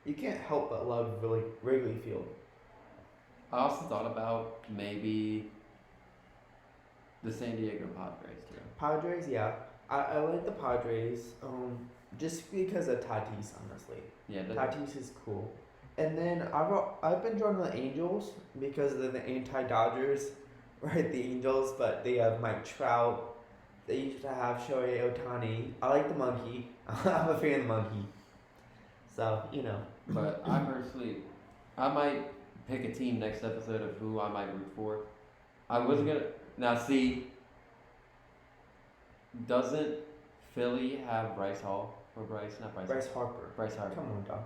You can't help but love Wrigley Field. I also thought about maybe the San Diego Padres too. Padres, yeah. I like the Padres, just because of Tatis, honestly. Yeah, Tatis is cool. And then I've been drawn to the Angels because they're the anti-Dodgers, right? The Angels, but they have Mike Trout. They used to have Shohei Ohtani. I like the monkey. I'm a fan of the monkey. So, you know. But I might pick a team next episode of who I might root for. I was gonna now see. Doesn't Philly have Bryce Hall or Bryce? Not Bryce. Bryce Harper. Bryce Harper. Come on, dog.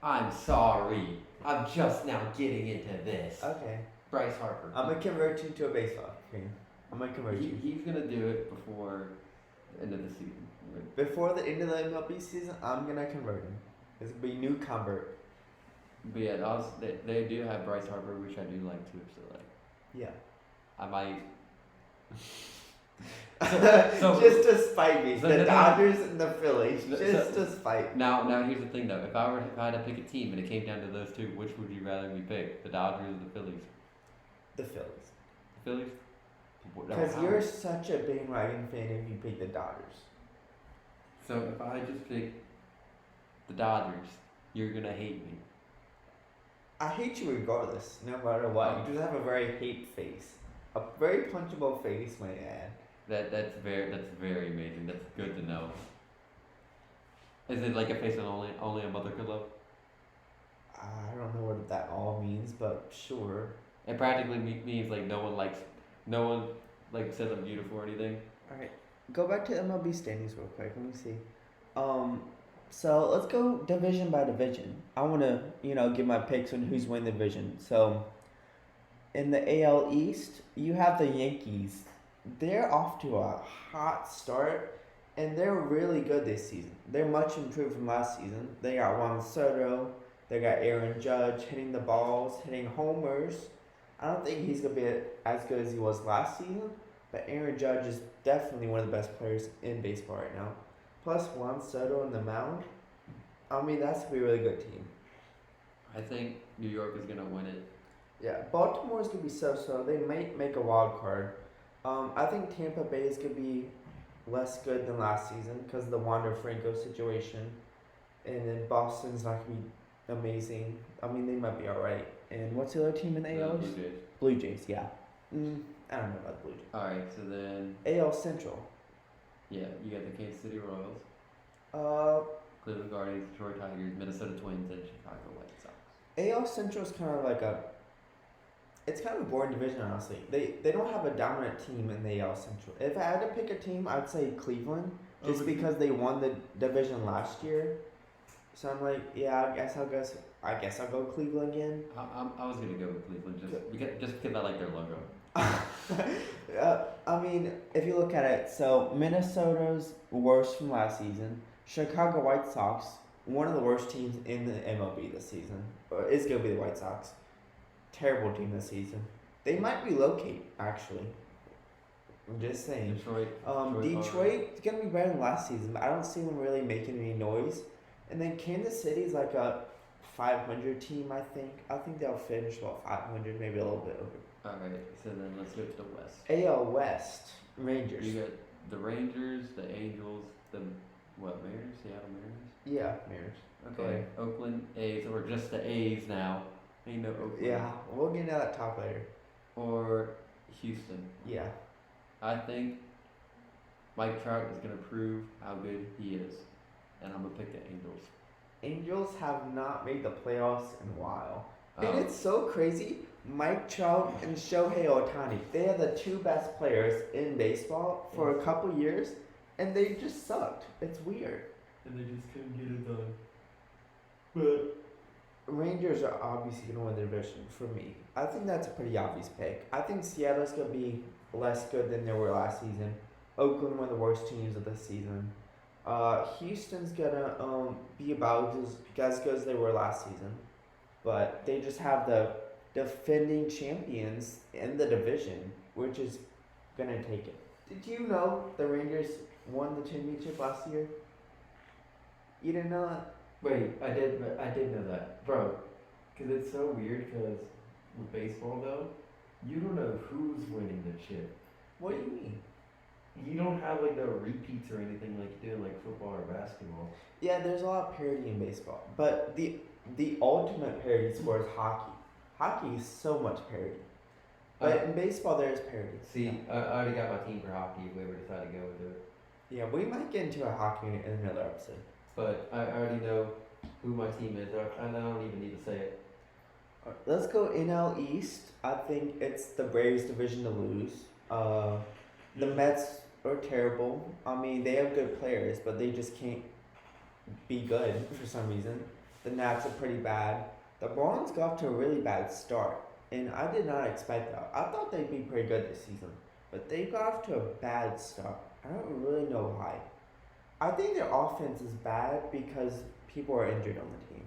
I'm sorry. I'm just now getting into this. Okay. Bryce Harper. I'm gonna convert you to a baseball fan. I'm gonna convert you. He's gonna do it before the end of the season. Before the end of the MLB season, I'm gonna convert him. It's gonna be new convert. But yeah, they do have Bryce Harper, which I do like too. So like. Yeah. I might. So just to spite me, the Dodgers and the Phillies, just to spite. Now here's the thing though. If I had to pick a team and it came down to those two, which would you rather me pick? The Dodgers or the Phillies? The Phillies. The Phillies? Because you're such a bandwagon fan if you pick the Dodgers. So if I just pick the Dodgers, you're gonna hate me. I hate you regardless, no matter what. You just have a very hate face, a very punchable face, may I add. That's very amazing. That's good to know. Is it like a face that only a mother could love? I don't know what that all means, but sure. It practically means like no one says I'm beautiful or anything. All right, go back to MLB standings real quick. Let me see. So let's go division by division. I want to give my picks on who's winning the division. So in the AL East, you have the Yankees. They're off to a hot start, and they're really good this season. They're much improved from last season. They got Juan Soto. They got Aaron Judge hitting the balls, hitting homers. I don't think he's going to be as good as he was last season, but Aaron Judge is definitely one of the best players in baseball right now. Plus Juan Soto on the mound. I mean, that's going to be a really good team. I think New York is going to win it. Yeah, Baltimore is going to be so-so. They might make a wild card. I think Tampa Bay is going to be less good than last season because of the Wander Franco situation. And then Boston's not going to be amazing. I mean, they might be all right. And what's the other team in the AL? Blue Jays. Blue Jays, yeah. I don't know about the Blue Jays. All right, so then AL Central. Yeah, you got the Kansas City Royals, Cleveland Guardians, Detroit Tigers, Minnesota Twins, and Chicago White Sox. AL Central is kind of like it's kind of a boring division, honestly. They don't have a dominant team in the AL Central. If I had to pick a team, I'd say Cleveland, just because they won the division last year. So I'm like, yeah, I guess I'll go Cleveland again. I was gonna go with Cleveland just because I like their logo. I mean, if you look at it, so Minnesota's worst from last season. Chicago White Sox, one of the worst teams in the MLB this season. It's going to be the White Sox. Terrible team this season. They might relocate, actually. I'm just saying. Detroit's going to be better than last season, but I don't see them really making any noise. And then Kansas City's like a 500 team, I think. I think they'll finish about 500, maybe a little bit over. Alright, so then let's go to the West. AL West, Rangers. You got the Rangers, the Angels, the Mariners? Seattle Mariners? Yeah, Mariners. Okay, Oakland A's, or just the A's now. Ain't no Oakland. Yeah, we'll get into that talk later. Or Houston. Yeah. I think Mike Trout is going to prove how good he is. And I'm going to pick the Angels. Angels have not made the playoffs in a while. And it's so crazy. Mike Trout and Shohei Ohtani, they are the two best players in baseball for a couple years, and they just sucked. It's weird. And they just couldn't get it done. But Rangers are obviously going to win the division for me. I think that's a pretty obvious pick. I think Seattle's going to be less good than they were last season. Oakland, one of the worst teams of this season. Houston's going to be about as good as they were last season. But they just have the defending champions in the division, which is going to take it. Did you know the Rangers won the championship last year? You didn't know that? wait, I did know that, bro. Cause it's so weird. Cause with baseball though, you don't know who's winning the chip. What do you mean? You don't have like no repeats or anything like you do in like football or basketball. Yeah, there's a lot of parity in baseball, but the ultimate parity sport is hockey. Hockey is so much parity, but in baseball there is parity. See, I already got my team for hockey if we ever decide to go into it. Yeah, we might get into a hockey in another episode. But I already know who my team is. I don't even need to say it. Let's go NL East. I think it's the Braves division to lose. The Mets are terrible. I mean, they have good players, but they just can't be good for some reason. The Nats are pretty bad. The Marlins got off to a really bad start, and I did not expect that. I thought they'd be pretty good this season, but they got off to a bad start. I don't really know why. I think their offense is bad because people are injured on the team.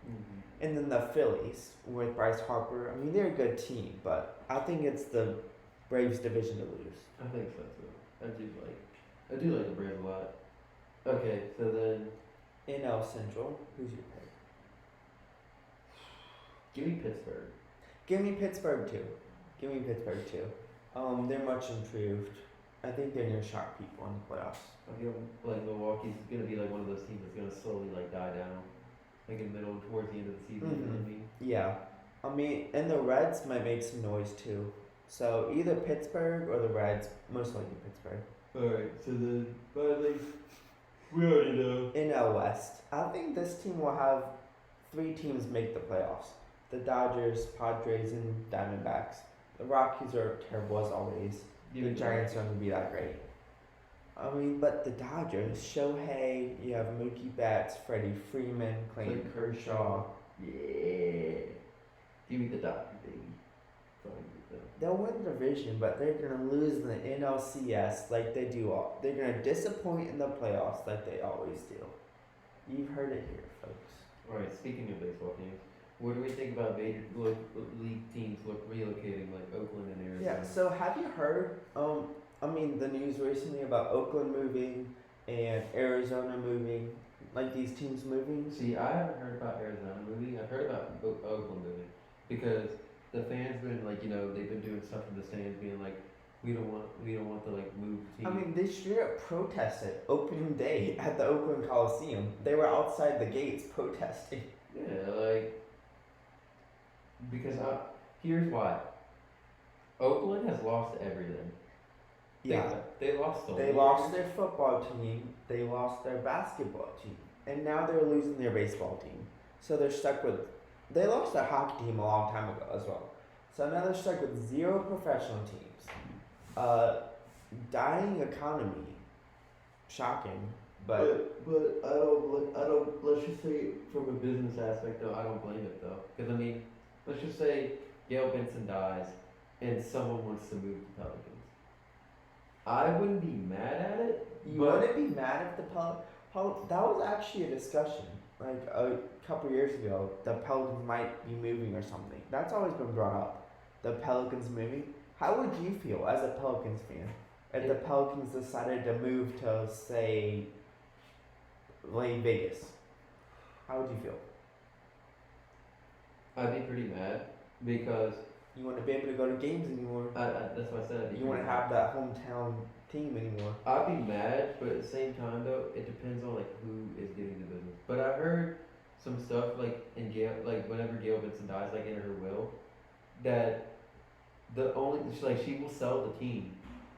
Mm-hmm. And then the Phillies with Bryce Harper, I mean, they're a good team, but I think it's the Braves division to lose. I think so too. I do like the Braves a lot. Okay, so then NL Central, who's your pick? Give me Pittsburgh. Give me Pittsburgh too. They're much improved. I think they're gonna shock people in the playoffs. I feel like Milwaukee's gonna be like one of those teams that's gonna slowly like die down, like in the middle towards the end of the season. Mm-hmm. You know what I mean? Yeah, I mean, and the Reds might make some noise too. So either Pittsburgh or the Reds, most likely Pittsburgh. All right, so then finally, we already know. NL West, I think this team will have 3 teams make the playoffs: the Dodgers, Padres, and Diamondbacks. The Rockies are terrible as always. The Giants aren't going to be that great. I mean, but the Dodgers, Shohei, you have Mookie Betts, Freddie Freeman, Clayton Kershaw. Yeah. Give me the Dodgers, baby. They'll win the division, but they're going to lose in the NLCS like they do. They're going to disappoint in the playoffs like they always do. You've heard it here, folks. Alright, speaking of baseball teams, what do we think about major league teams relocating like Oakland and Arizona? Yeah, so have you heard, the news recently about Oakland moving and Arizona moving, like these teams moving? See, I haven't heard about Arizona moving. I've heard about Oakland moving because the fans been like, they've been doing stuff in the stands, being like, we don't want to like move team. I mean, they straight up protested opening day at the Oakland Coliseum. They were outside the gates protesting. Yeah, like. Because here's why. Oakland has lost everything. Yeah. They lost the They lost their football team, they lost their basketball team, and now they're losing their baseball team. So they're stuck with, they lost their hockey team a long time ago as well. So now they're stuck with 0 professional teams. Dying economy. Shocking. But I don't, let's just say from a business aspect though, I don't blame it though. Because I mean, let's just say Gail Benson dies and someone wants to move to Pelicans. I wouldn't be mad at it. You wouldn't be mad if the Pelicans, that was actually a discussion like a couple years ago. The Pelicans might be moving or something. That's always been brought up. The Pelicans moving. How would you feel as a Pelicans fan if the Pelicans decided to move to, say, Vegas? How would you feel? I'd be pretty mad because you wouldn't be able to go to games anymore. That's what I said. You wouldn't have that hometown team anymore. I'd be mad, but at the same time though, it depends on like who is getting the business. But I heard some stuff like whenever Gail Benson dies, like in her will, that she will sell the team,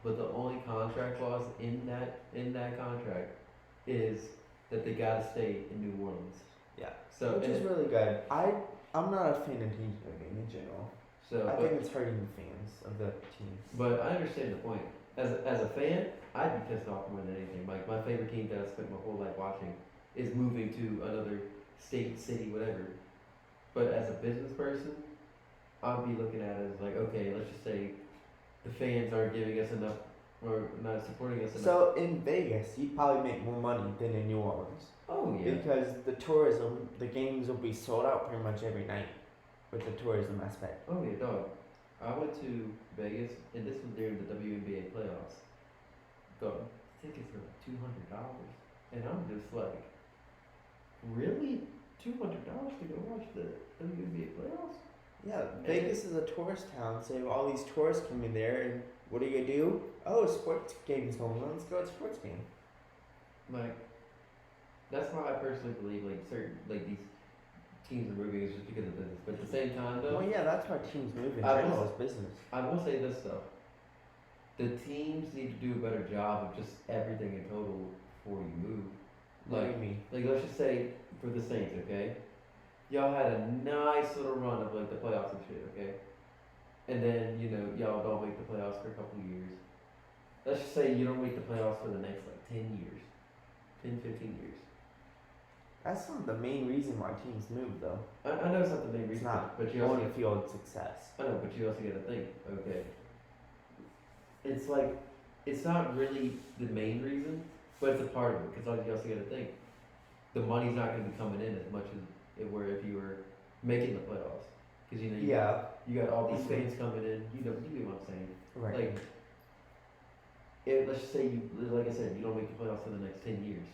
but the only contract clause in that contract is that they gotta stay in New Orleans. Yeah. So which is really good. I'm not a fan of teams moving in general. So I think it's hurting the fans of the team. But I understand the point. As a fan, I'd be pissed off more than anything. Like my favorite team that I spent my whole life watching is moving to another state, city, whatever. But as a business person, I'd be looking at it as like, okay, let's just say the fans aren't giving us enough or not supporting us enough. So in Vegas, you'd probably make more money than in New Orleans. Oh yeah. Because the tourism, the games will be sold out pretty much every night with the tourism aspect. Oh yeah, dog. I went to Vegas, and this was during the WNBA playoffs. Dog, tickets were like $200, and I'm just like, really, $200 to go watch the WNBA playoffs? Yeah, Vegas is a tourist town, so all these tourists come in there, and what are you gonna do? Oh, sports game's going on. Let's go to a sports game. Like, that's why I personally believe like certain like these teams are moving is just because of business. But at the same time, though, well, yeah, that's why teams move in I general will- is business. I will say this though: the teams need to do a better job of just everything in total before you move. What do Like, you mean? like let's just say for the Saints, okay? Y'all had a nice little run of like the playoffs and shit, okay? And then y'all don't make the playoffs for a couple of years. Let's just say you don't make the playoffs for the next like 10 years, 10, 15 years. That's not the main reason why teams move, though. I know it's not the main It's reason, not but you also on field success. I know, but you also got to think, okay. It's like it's not really the main reason, but it's a part of it because you also got to think the money's not going to be coming in as much as it were if you were making the playoffs. Because you got all these fans coming in. You get what I'm saying. Right. Like, let's just say like I said, you don't make the playoffs for the next 10 years.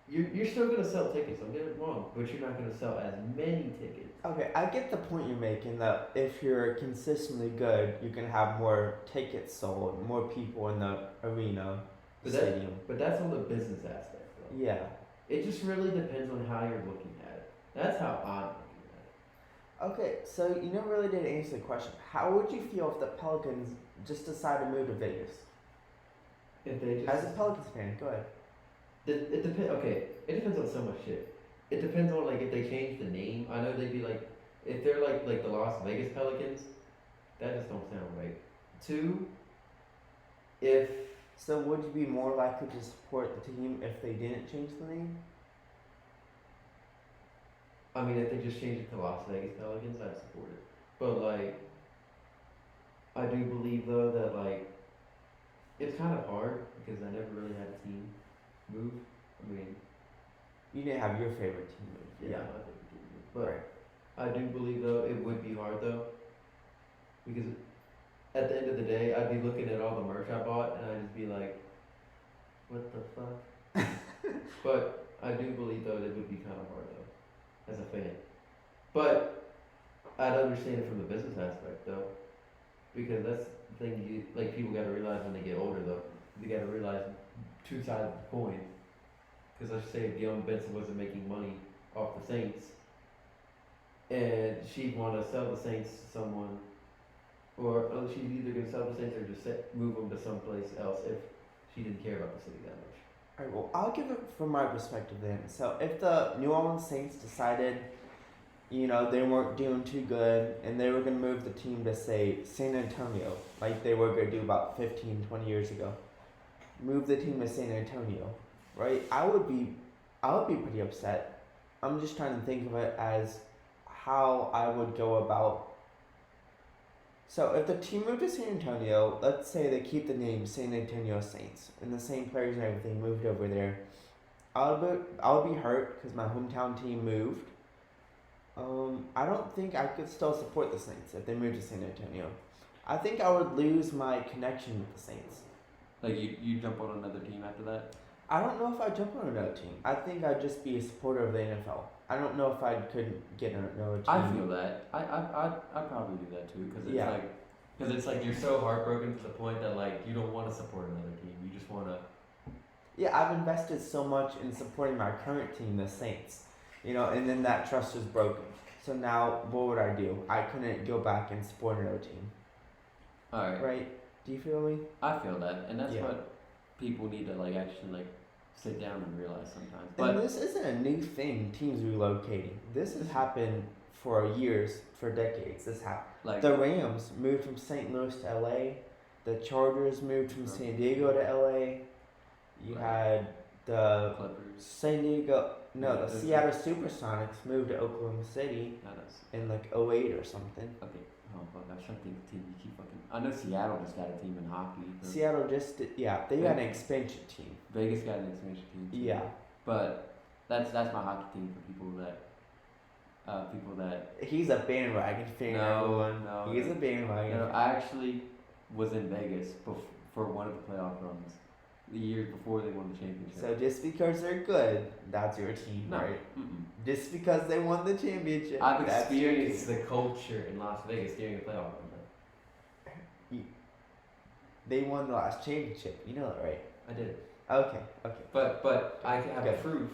You're still gonna sell tickets. Don't get it wrong, but you're not gonna sell as many tickets. Okay, I get the point you're making that if you're consistently good, you can have more tickets sold, more people in the arena, stadium. But that's on the business aspect, though. Yeah. It just really depends on how you're looking at it. That's how I'm looking at it. Okay, so you never really did answer the question. How would you feel if the Pelicans just decide to move to Vegas? If they just As a Pelicans fan, go ahead. It depends. Okay, it depends on so much shit. It depends on like if they change the name. I know they'd be like, if they're like the Las Vegas Pelicans, that just don't sound right. Two, if So would you be more likely to support the team if they didn't change the name? I mean if they just change it to Las Vegas Pelicans, I'd support it. But like, I do believe though that like, it's kind of hard because I never really had a team move. I mean, You didn't have your favorite team move. yeah, I think it did move. But I do believe though it would be hard though, because at the end of the day I'd be looking at all the merch I bought and I'd just be like, what the fuck? But I do believe though it would be kind of hard though, as a fan. But I'd understand it from the business aspect though, because that's the thing people gotta realize when they get older though. They gotta realize two sides of the coin. Because let's say if Gail Benson wasn't making money off the Saints, and she'd want to sell the Saints to someone, or she's either going to sell the Saints or just move them to someplace else if she didn't care about the city that much. Alright, well, I'll give it from my perspective then. So, if the New Orleans Saints decided, they weren't doing too good, and they were going to move the team to, say, San Antonio, like they were going to do about 15, 20 years ago, move the team to San Antonio, right? I would be pretty upset. I'm just trying to think of it as how I would go about. So if the team moved to San Antonio, let's say they keep the name San Antonio Saints and the same players and everything moved over there, I'll be hurt because my hometown team moved. I don't think I could still support the Saints if they moved to San Antonio. I think I would lose my connection with the Saints. Like you jump on another team after that? I don't know if I'd jump on another team. I think I'd just be a supporter of the NFL. I don't know if I could get another team. I feel that. I'd probably do that too because it's like you're so heartbroken to the point that like you don't want to support another team. You just want to. Yeah, I've invested so much in supporting my current team, the Saints. And then that trust was broken. So now, what would I do? I couldn't go back and support another team. All right. Right? Do you feel me? I feel that, and that's what people need to actually sit down and realize sometimes. And this isn't a new thing, teams relocating. This has happened for years, for decades. This happened. Like the Rams moved from St. Louis to LA. The Chargers moved from San Diego to LA. You had the Clippers. The Seattle Supersonics moved to Oklahoma City in like 08 or something. Okay. Oh fuck! I was trying to think of the team you keep fucking. I know Seattle just got a team in hockey. Seattle they got an expansion team. Vegas got an expansion team. Too. Yeah. But that's my hockey team for people that. He's a bandwagon fan. No. He's a bandwagon. No, I actually was in Vegas for one of the playoff runs. The years before they won the championship. So just because they're good, that's your team, right? Mm-mm. Just because they won the championship, I've experienced the culture in Las Vegas during a playoff run. They won the last championship. You know that, right? I did. Okay. But I can have proof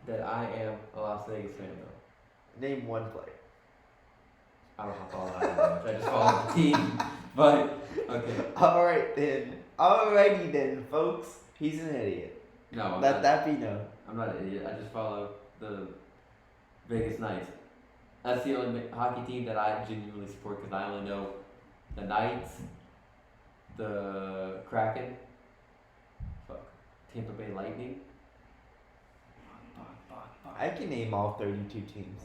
that I am a Las Vegas fan though. Name one player. I don't have to follow that much. I just follow the team. But okay. Alrighty then, folks. He's an idiot. No, let that be known. I'm not an idiot. I just follow the Vegas Knights. That's the only hockey team that I genuinely support because I only know the Knights, the Kraken, Tampa Bay Lightning. I can name all 32 teams.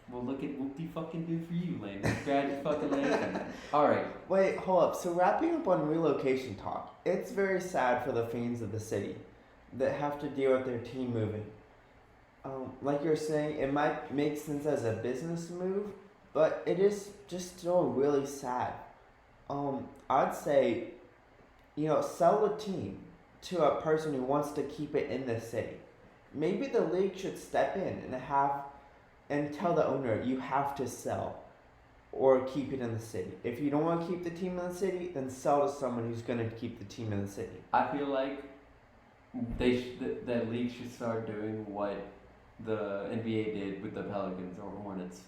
Well, look at whoopty fucking do for you, Lane. Congratulations. Alright. Wait, hold up. So, wrapping up on relocation talk, it's very sad for the fans of the city that have to deal with their team moving. Like you're saying, it might make sense as a business move, but it is just still really sad. I'd say, sell the team to a person who wants to keep it in the city. Maybe the league should step in and tell the owner you have to sell or keep it in the city. If you don't want to keep the team in the city, then sell to someone who's going to keep the team in the city. I feel like that league should start doing what the NBA did with the Pelicans or Hornets.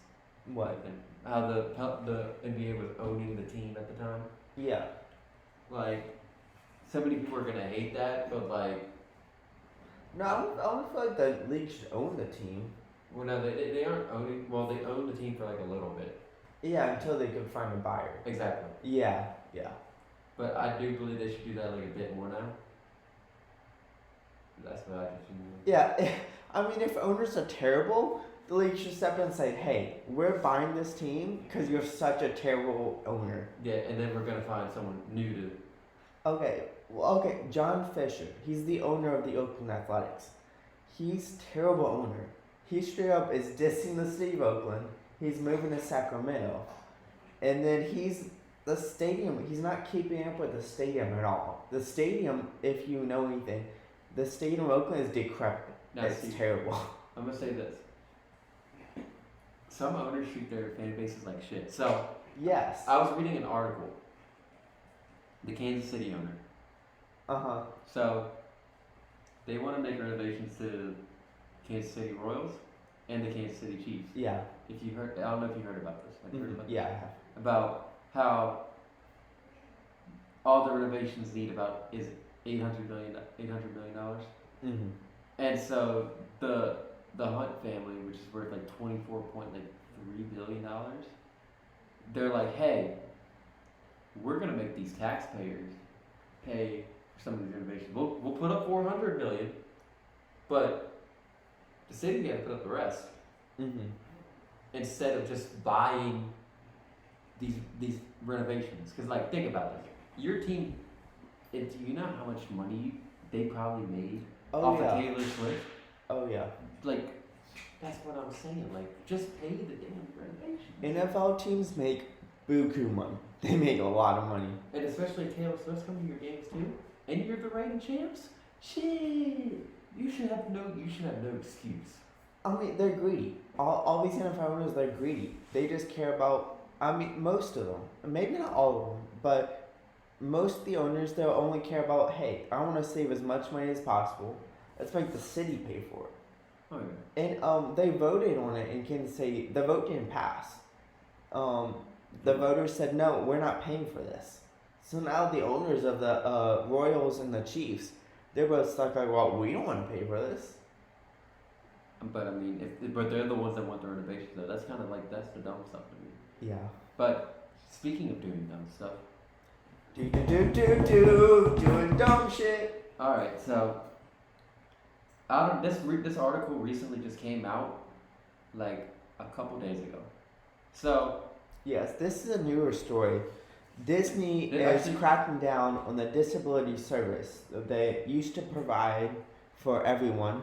What? How the NBA was owning the team at the time. Yeah. Like, so many people are going to hate that, but like... No, I don't feel like the league should own the team. Well, no, they aren't owning. Well, they own the team for like a little bit. Yeah, until they can find a buyer. Exactly. Yeah. But I do believe they should do that like a bit more now. That's what I just mean. Yeah, I mean, if owners are terrible, the league should step in and say, "Hey, we're buying this team because you're such a terrible owner." Yeah, and then we're gonna find someone new to. Okay, John Fisher. He's the owner of the Oakland Athletics. He's terrible owner. He straight up is dissing the city of Oakland. He's moving to Sacramento. And then the stadium, he's not keeping up with the stadium at all. The stadium, if you know anything, the stadium of Oakland is decrepit. It's terrible. I'm going to say this. Some owners treat their fan bases like shit. So, yes. I was reading an article. The Kansas City owner. Uh-huh. So, they want to make renovations to Kansas City Royals and the Kansas City Chiefs. Yeah. If you heard, I don't know if you heard about this. Have you heard about this? Yeah, I have. About how all the renovations need about is $800 million. Mm-hmm. And so the Hunt family, which is worth like $24.3 billion, they're like, hey, we're gonna make these taxpayers pay for some of these renovations. We'll put up $400 million, but the city got to put up the rest. Mm-hmm. Instead of just buying these renovations, because like think about this, your team. Do you know how much money they probably made off of Taylor Swift? Oh yeah. Like, that's what I'm saying. Like, just pay the damn renovations. NFL teams make buku money. They make a lot of money. And especially Taylor Swift's coming to your games too. And you're the reigning champs. Shit. You should have no excuse. I mean, they're greedy. All these NFL owners, they're greedy. They just care about. I mean, most of them. Maybe not all of them, but most of the owners, they'll only care about, hey, I want to save as much money as possible. Let's make the city pay for it. Oh yeah. And they voted on it in Kansas City. The vote didn't pass. The voters said, no, we're not paying for this. So now the owners of the Royals and the Chiefs, They're both stuck like, well, we don't want to pay for this. But I mean, but they're the ones that want the renovations though. That's kind of like that's the dumb stuff to me. Yeah. But speaking of doing dumb stuff. Doing dumb shit. All right, so this article recently just came out, like a couple days ago. So. Yes, this is a newer story. Disney is cracking down on the disability service that they used to provide for everyone.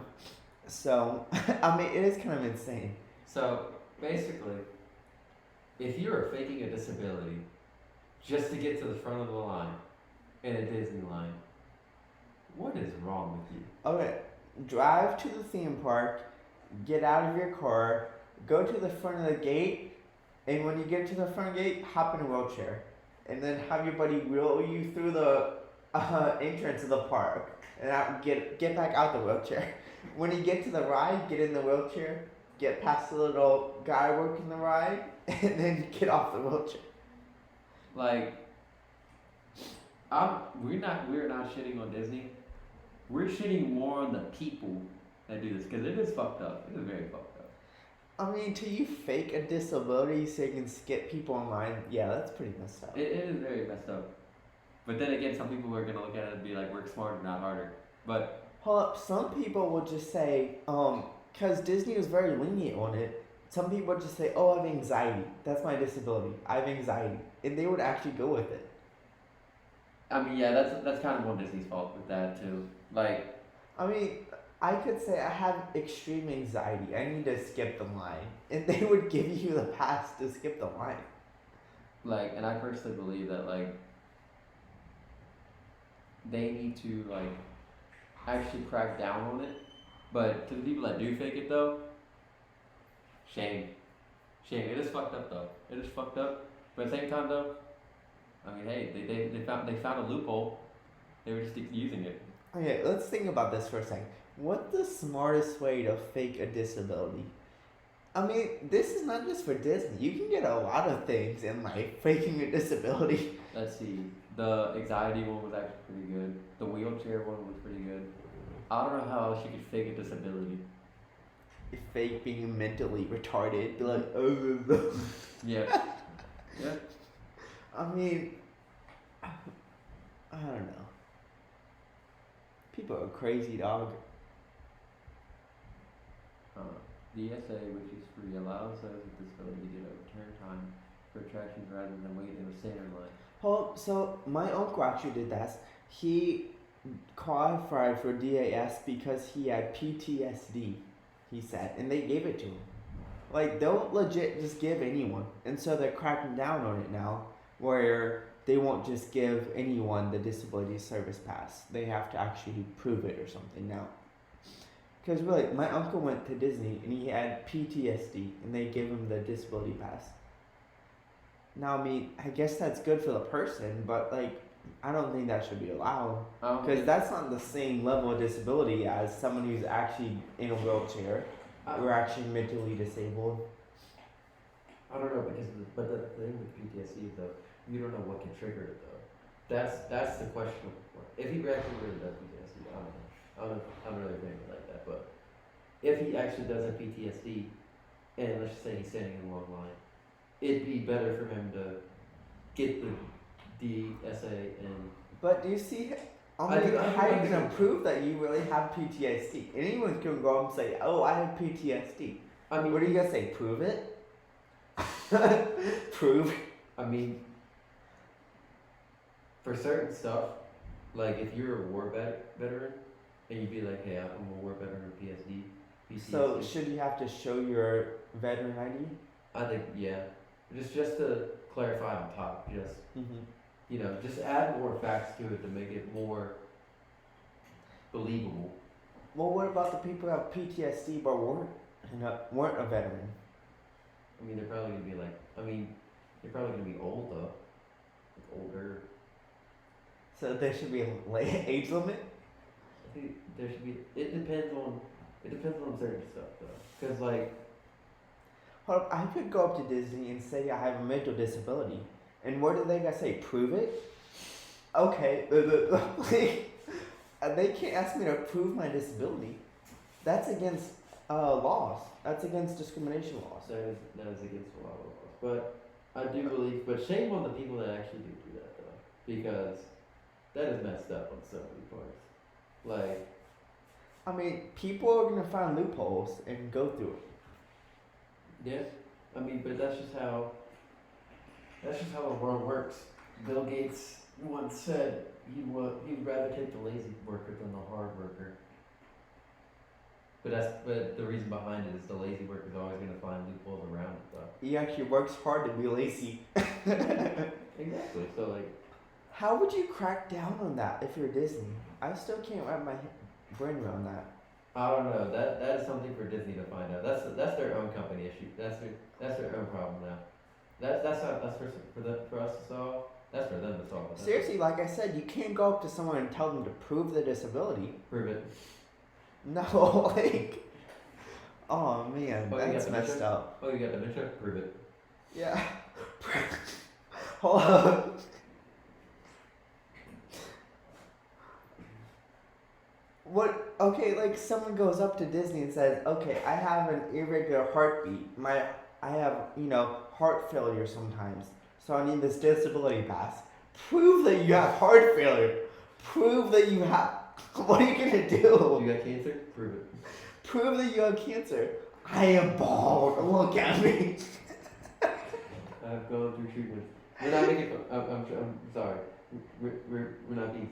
So, I mean, it is kind of insane. So, basically, if you are faking a disability just to get to the front of the line in a Disney line, what is wrong with you? Okay, drive to the theme park, get out of your car, go to the front of the gate, and when you get to the front gate, hop in a wheelchair. And then have your buddy wheel you through the entrance of the park and get back out the wheelchair. When you get to the ride, get in the wheelchair, get past the little guy working the ride, and then get off the wheelchair. Like, we're not shitting on Disney. We're shitting more on the people that do this because it is fucked up. It is very fucked up. I mean, to you fake a disability so you can skip people online, yeah, that's pretty messed up. It is very messed up. But then again, some people are going to look at it and be like, work smarter, not harder. But... Hold up, some people will just say, because Disney was very lenient on it, some people would just say, oh, I have anxiety. That's my disability. I have anxiety. And they would actually go with it. I mean, yeah, that's kind of on Disney's fault with that, too. Like... I mean... I could say I have extreme anxiety. I need to skip the line. And they would give you the pass to skip the line. Like, and I personally believe that, like, they need to, like, actually crack down on it. But to the people that do fake it, though, shame. Shame. It is fucked up, though. It is fucked up. But at the same time, though, I mean, hey, they found a loophole. They were just using it. Okay, let's think about this for a second. What's the smartest way to fake a disability? I mean, this is not just for Disney. You can get a lot of things in life faking a disability. Let's see. The anxiety one was actually pretty good. The wheelchair one was pretty good. I don't know how else you could fake a disability. Fake being mentally retarded. Be like, oh. Yeah. Yeah. I mean, I don't know. People are crazy, dog. The ESA, which is free, allows those with disability to get a return time for attractions rather than wait in a standard line. Oh, so my uncle actually did that. He qualified for DAS because he had PTSD, he said, and they gave it to him. Like, they'll legit just give anyone. And so they're cracking down on it now, where they won't just give anyone the disability service pass. They have to actually prove it or something now. Because really, my uncle went to Disney and he had PTSD and they gave him the disability pass. Now, I mean, I guess that's good for the person, but like, I don't think that should be allowed. Because that's not the same level of disability as someone who's actually in a wheelchair or actually mentally disabled. I don't know, but the thing with PTSD though, you don't know what can trigger it though. That's the question. If he actually really does PTSD, I don't know. I don't really think of it like that, but if he actually does have PTSD, and let's just say he's standing in a long line, it'd be better for him to get the DSA and. But do you see? How are you gonna prove that you really have PTSD? Anyone can go and say, "Oh, I have PTSD." I mean, what are you gonna say? Prove it? Prove. I mean, for certain stuff, like if you're a war veteran, and you'd be like, "Hey, I'm a war veteran of PTSD." So should you have to show your veteran ID? I think yeah, just to clarify on top, just you know, just add more facts to it to make it more believable. Well, what about the people who have PTSD but weren't a veteran? I mean, they're probably gonna be like, they're probably gonna be old though, like older. So there should be a age limit. I think there should be. It depends on certain stuff though, cause like. I could go up to Disney and say I have a mental disability, and what do they gotta say? Prove it? Okay, They can't ask me to prove my disability. That's against laws. That's against discrimination laws. That is against a lot of laws. But I do believe, but shame on the people that actually do that though, because that is messed up on so many parts. Like, I mean, people are gonna find loopholes and go through it. Yeah, I mean, but that's just how the world works. Bill Gates once said he'd rather take the lazy worker than the hard worker. But the reason behind it is the lazy worker is always gonna find loopholes around it though. He actually works hard to be lazy. Exactly. So like, how would you crack down on that if you're Disney? I still can't wrap my brain around that. I don't know. That is something for Disney to find out. That's their own company issue. That's their own problem now. That's for us to solve. That's for them to solve. Seriously, like I said, you can't go up to someone and tell them to prove the disability. Prove it. No, like, oh man, that's messed up. Oh, you got the mission? Prove it. Yeah. Hold on. What? Okay, like someone goes up to Disney and says, "Okay, I have an irregular heartbeat. I have heart failure sometimes, so I need this disability pass. Prove that you have heart failure. Prove that you have." What are you gonna do? You got cancer? Prove it. Prove that you have cancer. I am bald. Look at me. I've gone through treatment. We're not making fun. I'm sorry. We're not being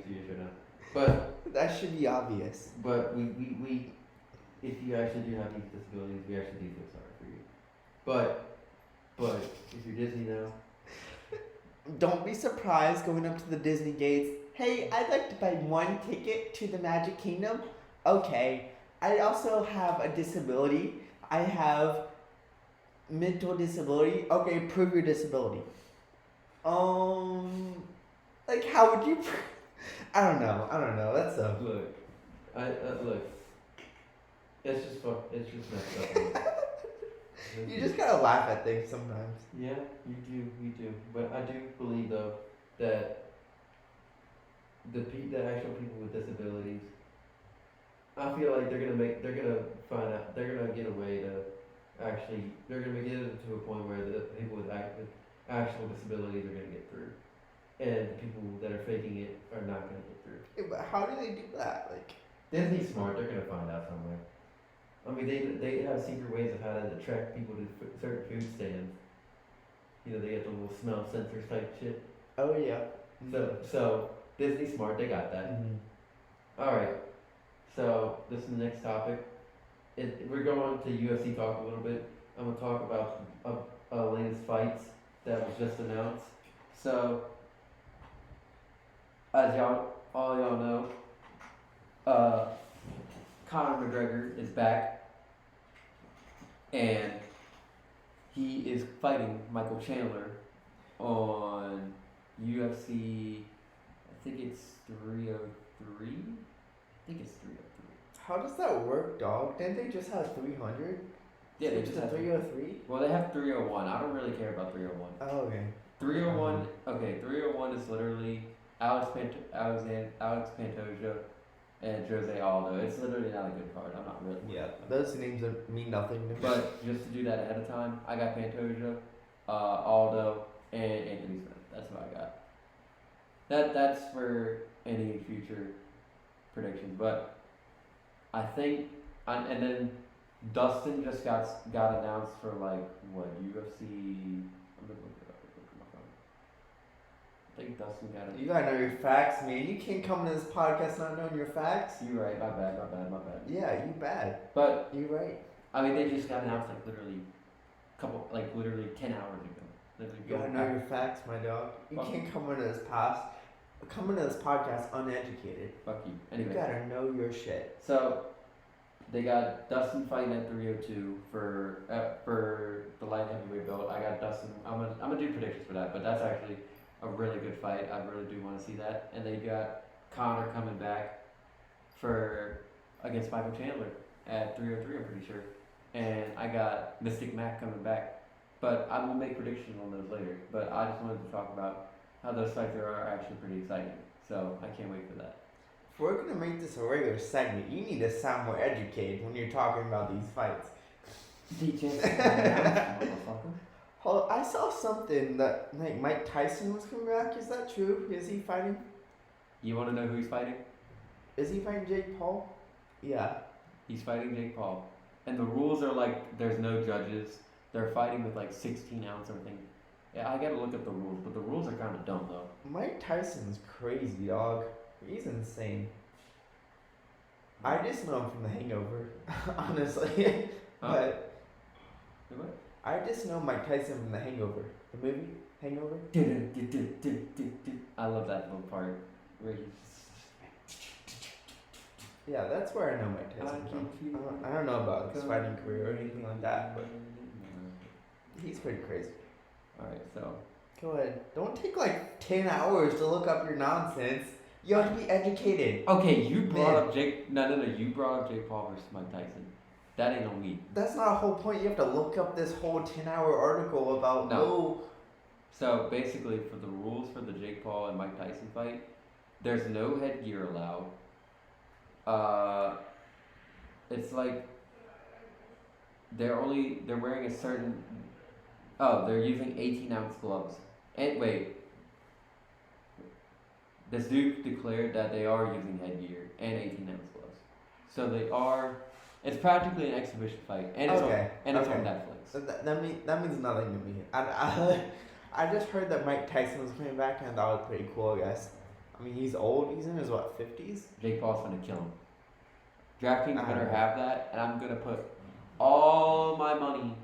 serious right now. But that should be obvious. But we if you actually do have these disabilities, we actually do feel sorry for you. But if you're Disney now, don't be surprised going up to the Disney gates. Hey, I'd like to buy one ticket to the Magic Kingdom. Okay. I also have a disability. I have mental disability. Okay, prove your disability. Like how would you? I don't know. That's a look. Look. It's just fuck. It's just messed up. You just gotta laugh at things sometimes. Yeah, you do. But I do believe though that the actual people with disabilities, I feel like they're gonna find out, they're gonna get a way to actually, they're gonna get it to a point where the people with actual disabilities are gonna get through, and the people that are faking it are not gonna get through. Yeah, but how do they do that? Like, Disney's smart. They're gonna find out somewhere. I mean, they have secret ways of how to attract people to certain food stands. You know, they get the little smell sensors type shit. Oh yeah. So Disney's smart. They got that. Mm-hmm. All right. So this is the next topic. We're going to UFC talk a little bit. I'm gonna talk about latest fights that was just announced. So, as all y'all know, Conor McGregor is back, and he is fighting Michael Chandler on UFC. I think it's 303. I think it's 303. How does that work, dog? Didn't they just have 300? Yeah, they just have 303. Well, they have 301. I don't really care about 301. Oh, okay. 301. Okay, 301 is literally Alex Pantoja and Jose Aldo. It's literally not a good card. I'm not really. Yeah, those names mean nothing to me. But just to do that ahead of time, I got Pantoja, Aldo, and Anthony Smith. That's what I got. That's for any future predictions. But I think, and then Dustin just got announced for like what UFC. I'm gonna look it up. Look at my phone. I think Dustin got it. You gotta know your facts, man. You can't come into this podcast not knowing your facts. You're right. My bad. Yeah, you bad. But you're right. I mean, they just got announced like literally 10 hours ago. You gotta know your facts, my dog. You can't come into this podcast uneducated. Fuck you. Anyway. You gotta know your shit. So they got Dustin fighting at 302 for the light heavyweight belt. I got Dustin. I'm gonna do predictions for that, but that's actually a really good fight. I really do want to see that. And they got Conor coming back against Michael Chandler at 303. I'm pretty sure. And I got Mystic Mac coming back. But I will make predictions on those later. But I just wanted to talk about how those fights are actually pretty exciting. So I can't wait for that. If we're gonna make this a regular segment, you need to sound more educated when you're talking about these fights. motherfucker. Hold on, I saw something that like Mike Tyson was coming back. Is that true? Is he fighting? You want to know who he's fighting? Is he fighting Jake Paul? Yeah. He's fighting Jake Paul. And the rules are like there's no judges. They're fighting with like 16 ounce everything. Yeah, I gotta look at the rules, but the rules are kind of dumb though. Mike Tyson's crazy, dog. He's insane. I just know him from The Hangover, honestly. But what? I just know Mike Tyson from The Hangover, the movie Hangover. I love that little part where he's. Yeah, that's where I know Mike Tyson from. I don't know about his fighting career or anything like that, but he's pretty crazy. Alright, so. Go ahead. Don't take like 10 hours to look up your nonsense. You have to be educated. Okay, you brought up Jake. No. You brought up Jake Paul versus Mike Tyson. That ain't on me. That's not a whole point. You have to look up this whole 10-hour article about no. So basically, for the rules for the Jake Paul and Mike Tyson fight, there's no headgear allowed. It's like they're wearing a certain. Oh, they're using 18-ounce gloves. And wait, this dude declared that they are using headgear and 18-ounce gloves. So they are. It's practically an exhibition fight, and it's on Netflix. So that means nothing to me. I just heard that Mike Tyson was coming back, and I thought it was pretty cool. I guess. I mean, he's old. He's in his 50s. Jake Paul's gonna kill him. DraftKings better have that, and I'm gonna put all my money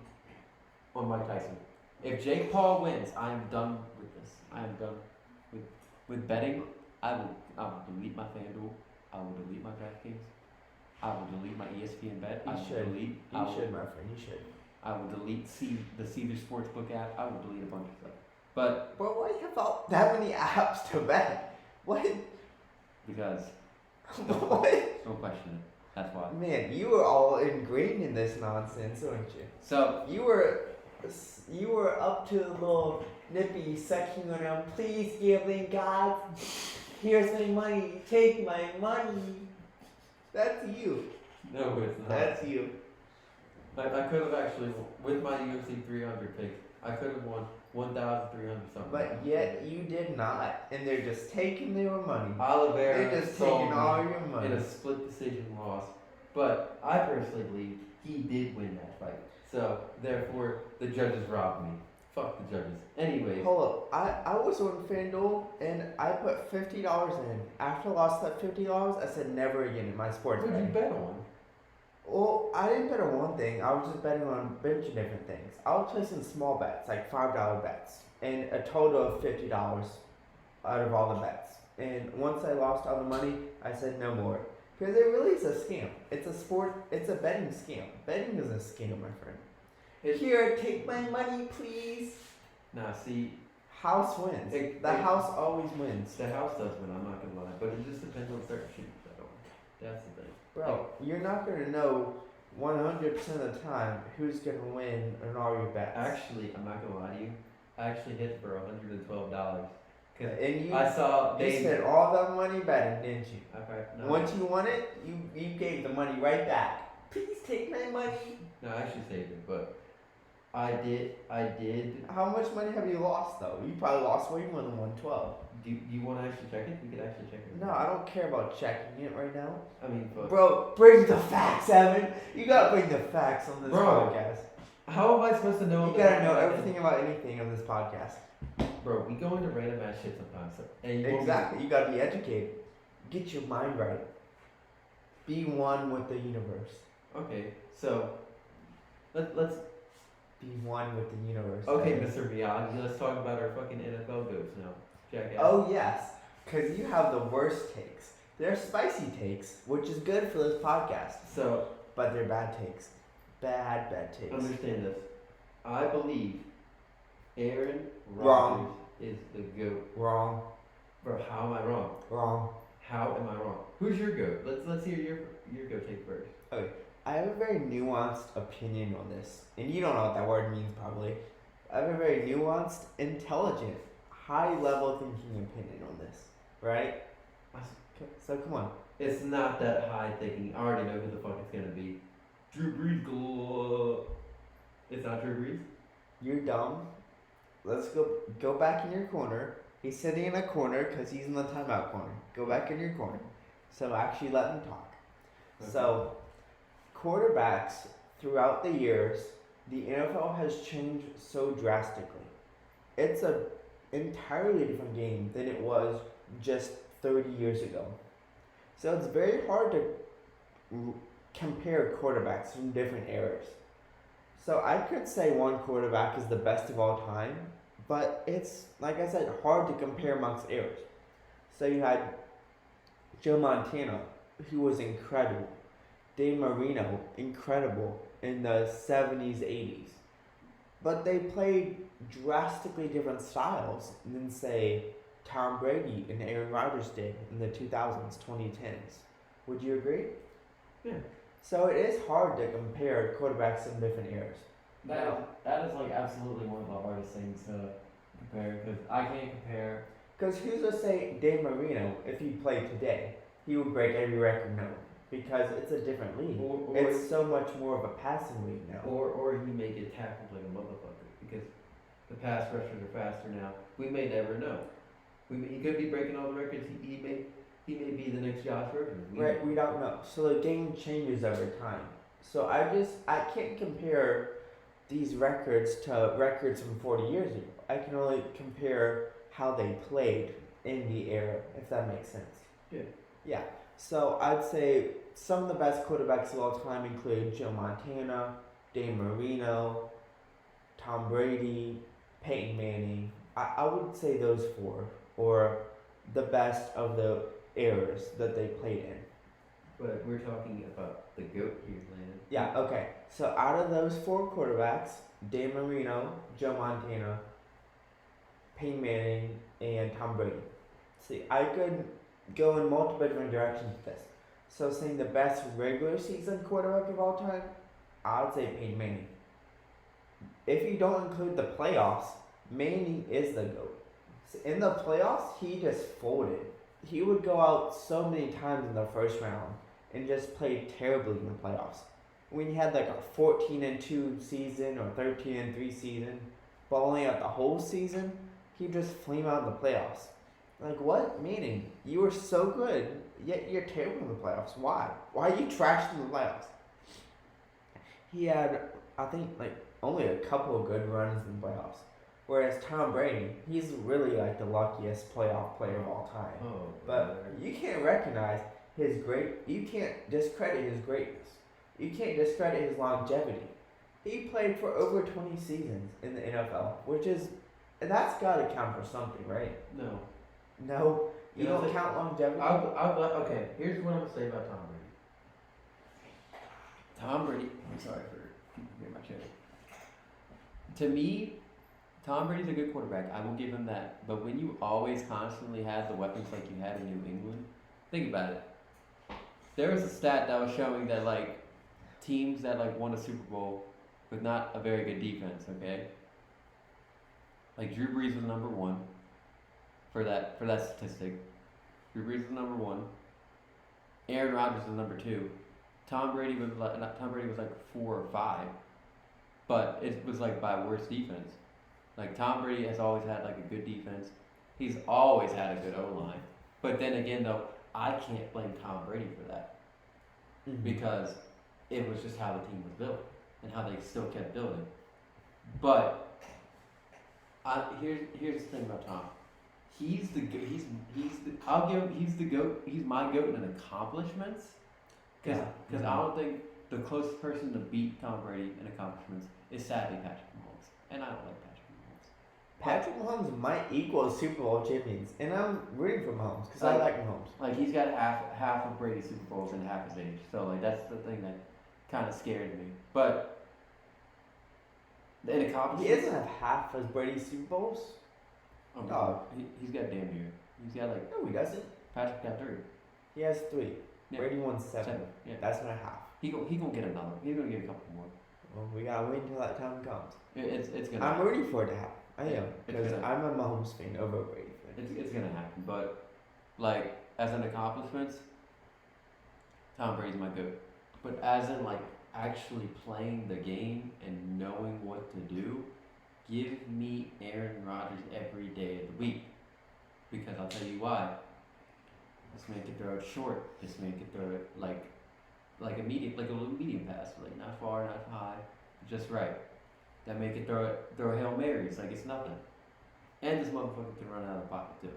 on Mike Tyson. If Jake Paul wins, I am done with this. I am done with betting. I will delete my FanDuel. I will delete my DraftKings. I will delete my ESPN bet. You should, my friend. You should. I will delete the Caesar Sportsbook app. I will delete a bunch of stuff. But why do you have that many apps to bet? What? Because what? Don't question it. That's why. Man, you were all ingrained in this nonsense, weren't you? So you were up to the little nippy sucking around. Please, gambling God, here's my money. Take my money. That's you. No, it's not. That's you. I could have actually, with my UFC 300 pick, I could have won 1,300 something. But yet you did not, and they're just taking your money. Oliveira they're just taking all your money in a split decision loss. But I personally believe he did win that fight. So therefore, the judges robbed me. Fuck the judges. Anyways. Hold up. I was on FanDuel and I put $50 in. After I lost that $50, I said never again in my sports betting. What did you bet on? Well, I didn't bet on one thing. I was just betting on a bunch of different things. I was placing small bets, like $5 bets, and a total of $50 out of all the bets. And once I lost all the money, I said no more. Because it really is a scam. It's a sport. It's a betting scam. Betting is a scam, my friend. Here, take my money, please. Nah, see. House wins. The house always wins. The house does win, I'm not gonna lie. But it just depends on certain shit. That's the thing. Bro, you're not going to know 100% of the time who's going to win in all your bets. Actually, I'm not going to lie to you. I actually hit for $112. And I saw you spent all that money betting, didn't you? Okay. No. Once you won it, you gave the money right back. Please take my money. No, I actually saved it, but I did. How much money have you lost, though? You probably lost way more than 112. Do you want to actually check it? We could actually check it. No, I don't care about checking it right now. I mean, bro, bring the facts, Evan. You gotta bring the facts on this podcast. How am I supposed to know? You gotta know everything about anything on this podcast. Bro, we go into random ass shit sometimes. Exactly. You gotta be educated. Get your mind right. Be one with the universe. Okay, so let's be one with the universe. Okay, Mr. Miyagi, let's talk about our fucking NFL goats now. Jackass. Oh yes, because you have the worst takes. They're spicy takes, which is good for this podcast. So, but they're bad takes. Bad takes. Understand this. I believe Aaron Rodgers is the GOAT. Wrong. Bro, how am I wrong? Wrong. How am I wrong? Who's your GOAT? Let's hear your GOAT take first. Okay. I have a very nuanced opinion on this. And you don't know what that word means probably. I have a very nuanced, intelligent, high level thinking opinion on this. Right? Okay, so come on. It's not that high thinking. I already know who the fuck it's gonna be. Drew Brees. It's not Drew Brees. You're dumb. Let's go back in your corner. He's sitting in a corner because he's in the timeout corner. Go back in your corner. So actually let him talk. Okay. So quarterbacks throughout the years, the NFL has changed so drastically. It's a entirely different game than it was just 30 years ago. So it's very hard to compare quarterbacks from different eras. So I could say one quarterback is the best of all time, but it's, like I said, hard to compare amongst eras. So you had Joe Montana, who was incredible. Dan Marino, incredible in the 70s, 80s. But they played drastically different styles than, say, Tom Brady and Aaron Rodgers did in the 2000s, 2010s. Would you agree? Yeah. So it is hard to compare quarterbacks in different eras. That is like absolutely one of the hardest things to compare because I can't compare. Because who's to say Dan Marino, if he played today, he would break every record known because it's a different league. Or it's so much more of a passing league now. Or he may get tackled like a motherfucker because the pass rushers are faster now. We may never know. He could be breaking all the records. He may be the next Josh Rosen. We don't know. So the game changes over time. So I can't compare these records to records from 40 years ago. I can only compare how they played in the era, if that makes sense. Yeah. Yeah. So I'd say some of the best quarterbacks of all time include Joe Montana, Dan Marino, Tom Brady, Peyton Manning. I would say those four, or the best of the eras that they played in. But we're talking about the GOAT here, Landon. Yeah, okay. So out of those four quarterbacks, Dan Marino, Joe Montana, Peyton Manning, and Tom Brady. See, I could go in multiple different directions with this. So saying the best regular season quarterback of all time, I would say Peyton Manning. If you don't include the playoffs, Manning is the GOAT. So in the playoffs, he just folded. He would go out so many times in the first round and just play terribly in the playoffs. When he had like a 14-2 season or 13-3 season, balling out the whole season, he'd just flame out in the playoffs. Like, what? Manning, you were so good, yet you're terrible in the playoffs. Why? Why are you trashed in the playoffs? He had, I think, like only a couple of good runs in the playoffs. Whereas Tom Brady, he's really like the luckiest playoff player of all time. Oh, but you can't recognize his you can't discredit his greatness. You can't discredit his longevity. He played for over 20 seasons in the NFL, and that's got to count for something, right? No. No? You don't count longevity? Okay, here's what I'm going to say about Tom Brady. I'm sorry for getting my chair. To me, Tom Brady's a good quarterback. I will give him that. But when you always constantly have the weapons like you had in New England, think about it. There was a stat that was showing that like teams that like won a Super Bowl with not a very good defense, okay? Like Drew Brees was number one for that statistic. Drew Brees was number one. Aaron Rodgers was number two. Tom Brady was like 4 or 5, but it was like by worse defense. Like Tom Brady has always had like a good defense. He's always had a good O-line. But then again though, I can't blame Tom Brady for that. Mm-hmm. Because it was just how the team was built and how they still kept building. But here's the thing about Tom. He's the GOAT. He's my GOAT in accomplishments. Because I don't think the closest person to beat Tom Brady in accomplishments is sadly Patrick Mahomes. And I don't like Patrick Mahomes might equal Super Bowl champions, and I'm rooting for Mahomes because I like Mahomes. Like he's got half of Brady's Super Bowls in half his age, so like that's the thing that kind of scared me. But in accomplishments, he doesn't have half of Brady's Super Bowls. Oh, dog, he's got damn near. He's got like no, he doesn't. Patrick got 3. He has 3. Yeah. Brady won 7. Yeah. That's not half. He gonna get another. He's gonna get a couple more. Well, we gotta wait until that time comes. It's gonna. I'm rooting for it to happen. I am because I'm a Mahomes fan over a Brady fan. It's gonna happen, but like as an accomplishments, Tom Brady's my goat. But as in like actually playing the game and knowing what to do, give me Aaron Rodgers every day of the week. Because I'll tell you why. This man can throw it short. This man can throw it like a little medium pass, like not far, not high, just right. That man can throw Hail Marys like it's nothing. And this motherfucker can run out of the pocket too.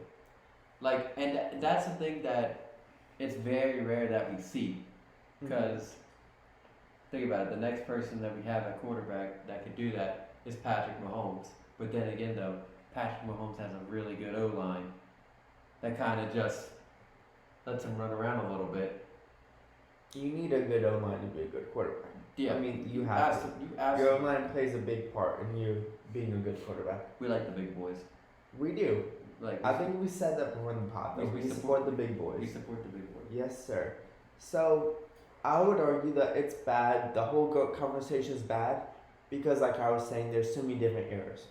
Like, and that's the thing that it's very rare that we see. Because think about it, the next person that we have at quarterback that could do that is Patrick Mahomes. But then again, though, Patrick Mahomes has a really good O line that kind of just lets him run around a little bit. You need a good O line to be a good quarterback. Yeah, I mean, you have to. Your O line plays a big part in you being a good quarterback. We like the big boys. We do. I think we said that before in the podcast. We support the big boys. We support the big boys. Yes, sir. So, I would argue that it's bad. The whole GOAT conversation is bad because, like I was saying, there's so many different eras.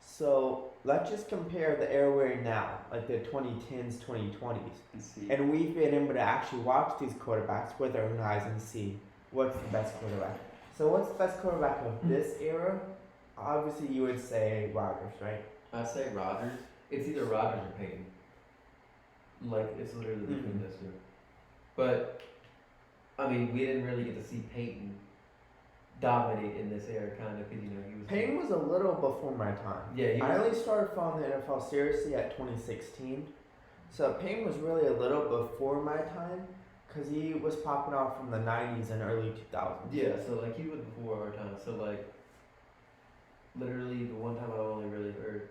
So, let's just compare the era we're in now, like the 2010s, 2020s. And we've been able to actually watch these quarterbacks with our own eyes and see what's the best quarterback. So, what's the best quarterback of this era? Obviously, you would say Rodgers, right? I say Rodgers. It's either Rodgers or Peyton. Like, it's literally between those two. But, I mean, we didn't really get to see Peyton dominate in this era, kind of, because, you know, he was... Peyton was a little before my time. Yeah, I only started following the NFL seriously at 2016. So, Peyton was really a little before my time, because he was popping off from the 90s and early 2000s. Yeah, so, like, he was before our time. So, like, literally, the one time I only really heard...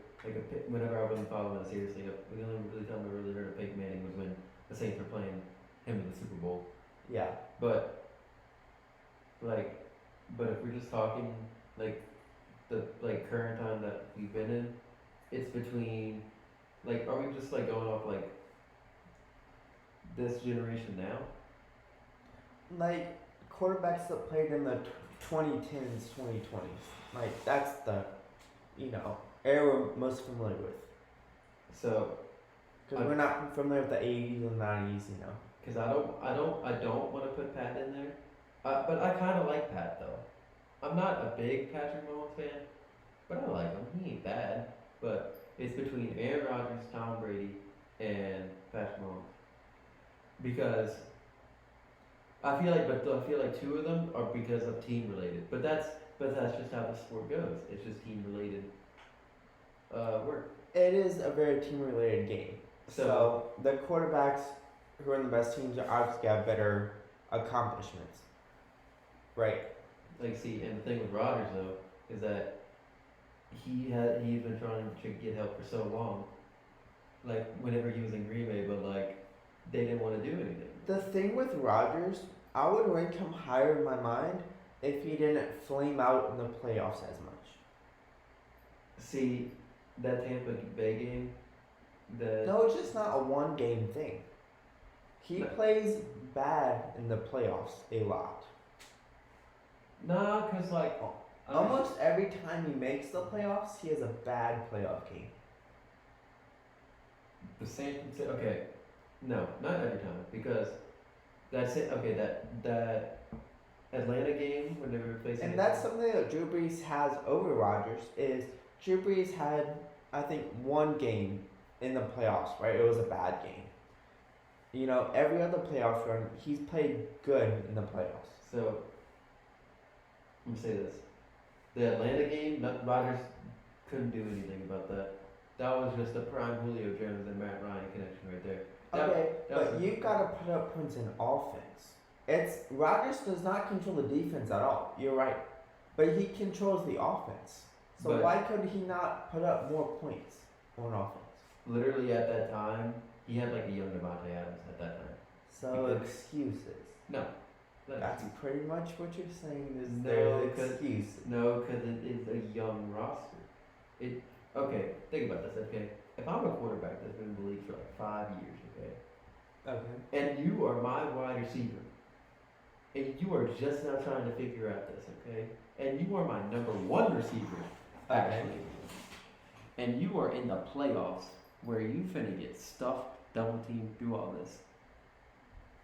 whenever I wasn't following it seriously, the only really time I really heard of Peyton Manning was when the Saints were playing him in the Super Bowl. Yeah. But if we're just talking, the current time that we've been in, it's between, are we just, going off, this generation now? Quarterbacks that played in the 2010s, 2020s. That's the, era we're most familiar with. So, because we're not familiar with the 80s and 90s, Because I don't want to put Pat in there, but I kind of like Pat though. I'm not a big Patrick Mahomes fan, but I like him. He ain't bad. But it's between Aaron Rodgers, Tom Brady, and Patrick Mahomes. Because I feel like two of them are because of team related. But that's just how the sport goes. It's just team related. Work. It is a very team-related game. So the quarterbacks who are in the best teams are obviously have better accomplishments, right? And the thing with Rodgers though is that he's been trying to get help for so long. Whenever he was in Green Bay, but they didn't want to do anything. The thing with Rodgers, I would rank him higher in my mind if he didn't flame out in the playoffs as much. See. That Tampa Bay game, no, it's just not a one-game thing. He plays bad in the playoffs a lot. Nah, because almost every time he makes the playoffs, he has a bad playoff game. The San Francisco, okay, no, not every time, because that's it. Okay, that Atlanta game when they were facing. And that's something that Drew Brees has over Rodgers is Drew Brees had, I think, one game in the playoffs, right? It was a bad game. Every other playoff run, he's played good in the playoffs. So, let me say this. The Atlanta game, Rodgers couldn't do anything about that. That was just a prime Julio Jones and Matt Ryan connection right there. But you've got to put up points in offense. Rodgers does not control the defense at all. You're right. But he controls the offense. So why could he not put up more points on offense? Literally at that time, he had a young Devontae Adams at that time. So excuses. No. That's pretty much what you're saying is excuses. No, because it is a young roster. Okay, think about this, okay? If I'm a quarterback that's been in the league for 5 years, okay? And you are my wide receiver, and you are just now trying to figure out this, okay? And you are my number one receiver, actually. And you are in the playoffs where you finna get stuffed double team, do all this.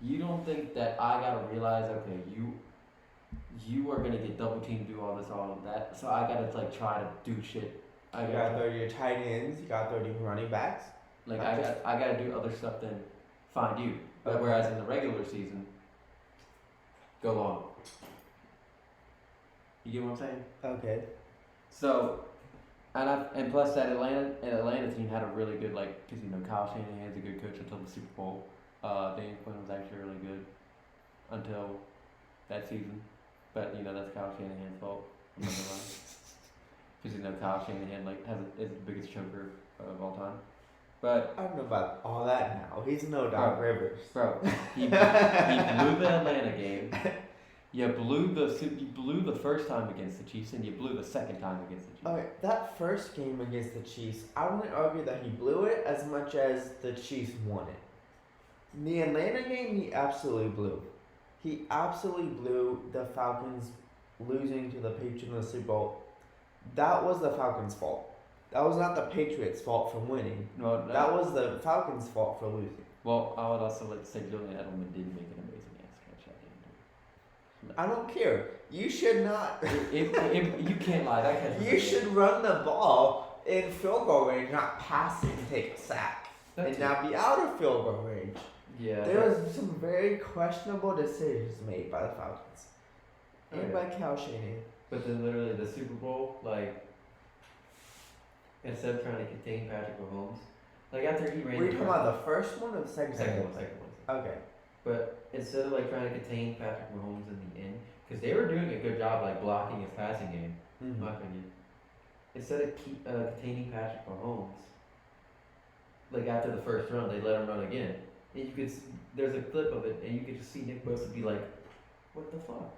You don't think that I gotta realize, okay, you are gonna get double teamed, do all this, all of that. So I gotta like try to do shit. You gotta throw your tight ends. You gotta throw your running backs. Like I gotta do other stuff than find you. But Okay. whereas in the regular season, go long. You get what I'm saying? Okay. So, and plus that Atlanta team had a really good because Kyle Shanahan's a good coach until the Super Bowl. Dan Quinn was actually really good until that season, but that's Kyle Shanahan's fault. Because Kyle Shanahan is the biggest choker of all time. But I don't know about all that now. He's no Doc Rivers. Bro, he blew the Atlanta game. You blew the first time against the Chiefs, and you blew the second time against the Chiefs. Okay, that first game against the Chiefs, I wouldn't argue that he blew it as much as the Chiefs won it. The Atlanta game, he absolutely blew. He absolutely blew the Falcons losing to the Patriots in the Super Bowl. That was the Falcons' fault. That was not the Patriots' fault for winning. No, that was the Falcons' fault for losing. Well, I would also like to say Julian Edelman did make an amazing ass catch that game. I don't care. You should not. You can't lie. That catch. You should run the ball in field goal range, not pass it and take a sack, and not be out of field goal range. Yeah. There was some very questionable decisions made by the Falcons and by Kyle Shanahan. But then literally the Super Bowl, instead of trying to contain Patrick Mahomes, after he ran. Were you talking about the first one or the second one? Second one. Okay. But instead of trying to contain Patrick Mahomes in the end, because they were doing a good job blocking his passing game, in my opinion. Instead of containing Patrick Mahomes, after the first run, they let him run again, and there's a clip of it, and you could just see Nick Bosa be like, "What the fuck?"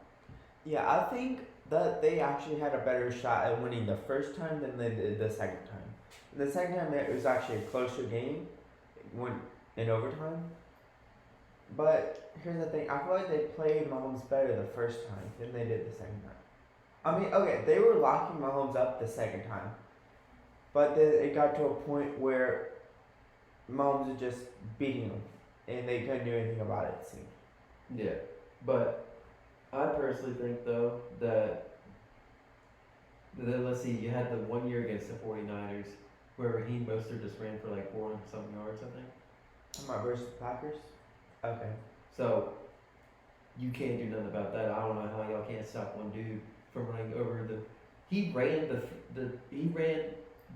Yeah, I think that they actually had a better shot at winning the first time than they did the second time. The second time it was actually a closer game, it went in overtime. But here's the thing, I feel like they played Mahomes better the first time than they did the second time. I mean, okay, they were locking Mahomes up the second time, but then it got to a point where Mahomes was just beating them, and they couldn't do anything about it, it seemed. Yeah, but I personally think, though, that let's see, you had the 1 year against the 49ers where Raheem Mostert just ran for 400-something yards, I think. Talking about versus the Packers? Okay. So, you can't do nothing about that. I don't know how y'all can't stop one dude from running over the. He ran he ran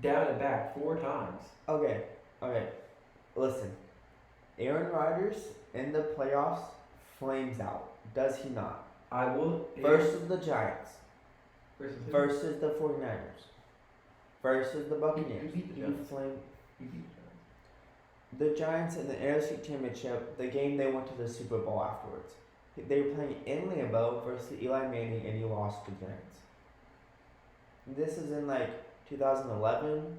down and back 4 times. Okay. Listen, Aaron Rodgers in the playoffs flames out. Does he not? I will. Versus the Giants. Versus the 49ers. Versus the Buccaneers. He beat the Giants. The Giants in the NFC Championship, the game they went to the Super Bowl afterwards. They were playing in Lambeau versus Eli Manning, and he lost to the Giants. This is in 2011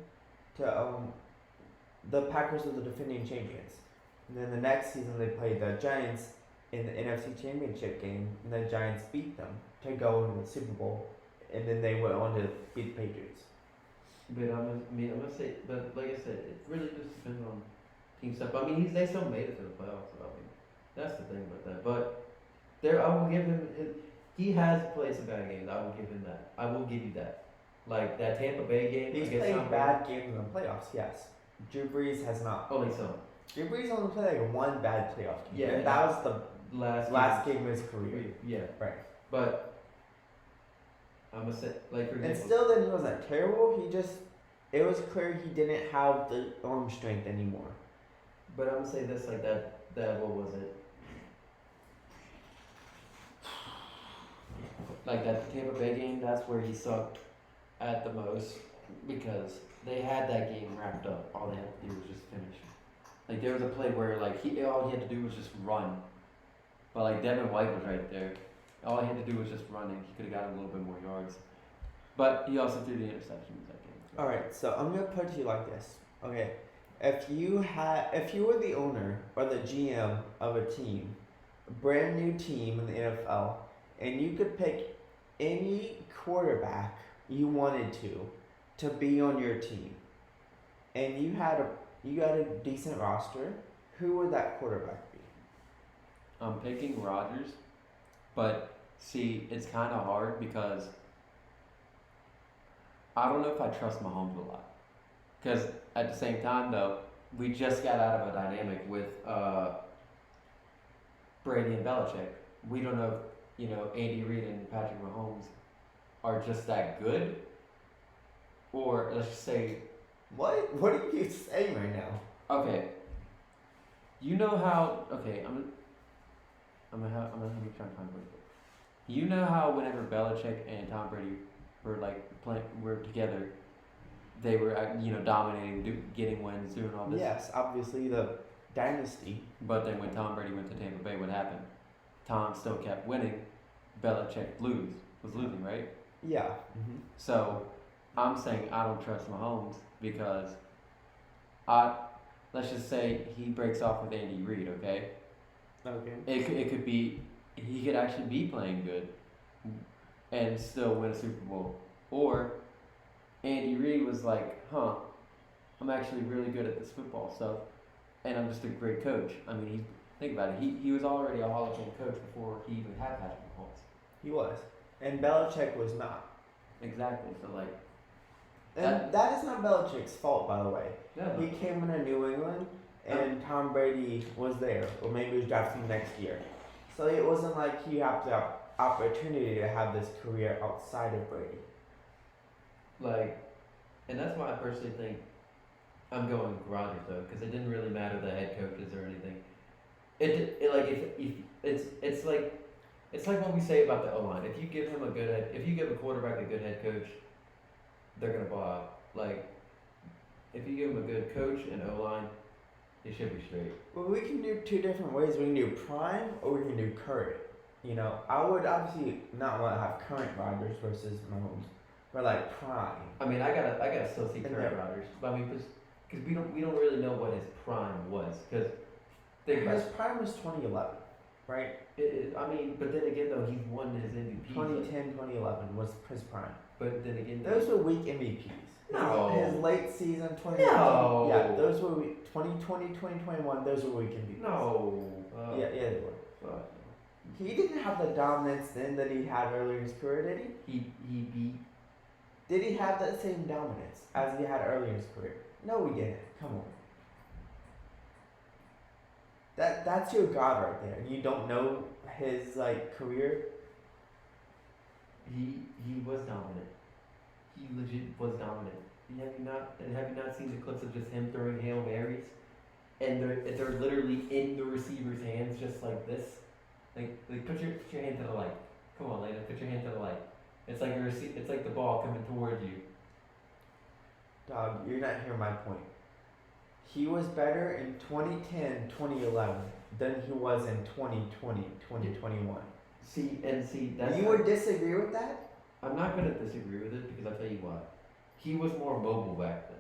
to the Packers were the defending champions. And then the next season they played the Giants in the NFC Championship game, and the Giants beat them to go into the Super Bowl, and then they went on to beat the Patriots. But I'm gonna say, but like I said, it really just depends on team stuff. I mean, they still made it to the playoffs. So I mean, that's the thing about that. But I will give him. He has played some bad games. I will give him that. I will give you that. Like that Tampa Bay game. He's played bad games in the playoffs. Yes. Drew Brees has not. Only some. Drew Brees only played one bad playoff game. Yeah, and that was the last game of his career. Yeah. Right. But I'm gonna say, for example. And still, then he wasn't terrible. It was clear he didn't have the arm strength anymore. But I'm gonna say this that what was it? That Tampa Bay game, that's where he sucked at the most because they had that game wrapped up. All they had to do was just finish. There was a play where all he had to do was just run. But Devin White was right there. All he had to do was just run and he could have gotten a little bit more yards. But he also threw the interception in that game. So. Alright, so I'm gonna put it to you like this. Okay. If you were the owner or the GM of a team, a brand new team in the NFL, and you could pick any quarterback you wanted to be on your team, and you got a decent roster, Who would that quarterback be? I'm picking Rodgers, but see, it's kind of hard because I don't know if I trust Mahomes a lot. Because at the same time, though, we just got out of a dynamic with Brady and Belichick. We don't know if, Andy Reid and Patrick Mahomes are just that good, or let's just say. What are you saying right now? Okay. You know how? Okay, I'm gonna try and find a way. You know how whenever Belichick and Tom Brady were together, they were dominating, getting wins, doing all this. Yes, obviously the dynasty. But then when Tom Brady went to Tampa Bay, what happened? Tom still kept winning. Belichick was losing, right? Yeah. Mm-hmm. So I'm saying I don't trust Mahomes because let's just say he breaks off with Andy Reid, okay? Okay. It could be he could actually be playing good and still win a Super Bowl, or Andy Reid was like, I'm actually really good at this football stuff, and I'm just a great coach. I mean, think about it. He was already a Hall of Fame coach before he even had Patrick Mahomes. He was, and Belichick was not. Exactly. So and that is not Belichick's fault, by the way. Yeah. He came into New England, and Tom Brady was there, or maybe he was drafted next year. So it wasn't like he had the opportunity to have this career outside of Brady. And that's why I personally think I'm going with Rodgers though, because it didn't really matter the head coaches or anything. It's like what we say about the O-line. If you give a quarterback a good head coach, they're gonna ball out. Like, if you give him a good coach and O-line, it should be straight. Well, we can do two different ways. We can do prime or we can do current. I would obviously not want to have current Rodgers versus Mahomes, but like prime. I mean, I gotta still see current Rodgers. I mean, because we don't really know what his prime was. Because his prime was 2011, right? But then again though, he's won his MVP. 2010, 2011 was his prime. But then again, those were weak MVPs. No. His late season 2019. No. Yeah, those were weak. 2020, 2021, those were weak MVPs. No. Yeah, they were. He didn't have the dominance then that he had earlier in his career, did he? He beat. Did he have that same dominance as he had earlier in his career? No, he didn't. Come on. That's your god right there. You don't know his career. He was dominant. He legit was dominant. Have you not seen the clips of just him throwing Hail Marys? And they're literally in the receiver's hands just like this. Like put your hand to the light. Come on, Lena, put your hand to the light. It's like it's like the ball coming towards you. Dog, you're not hearing my point. He was better in 2010, 2011 than he was in 2020, 2021. See, that's... You would disagree with that? I'm not going to disagree with it because I'll tell you why. He was more mobile back then.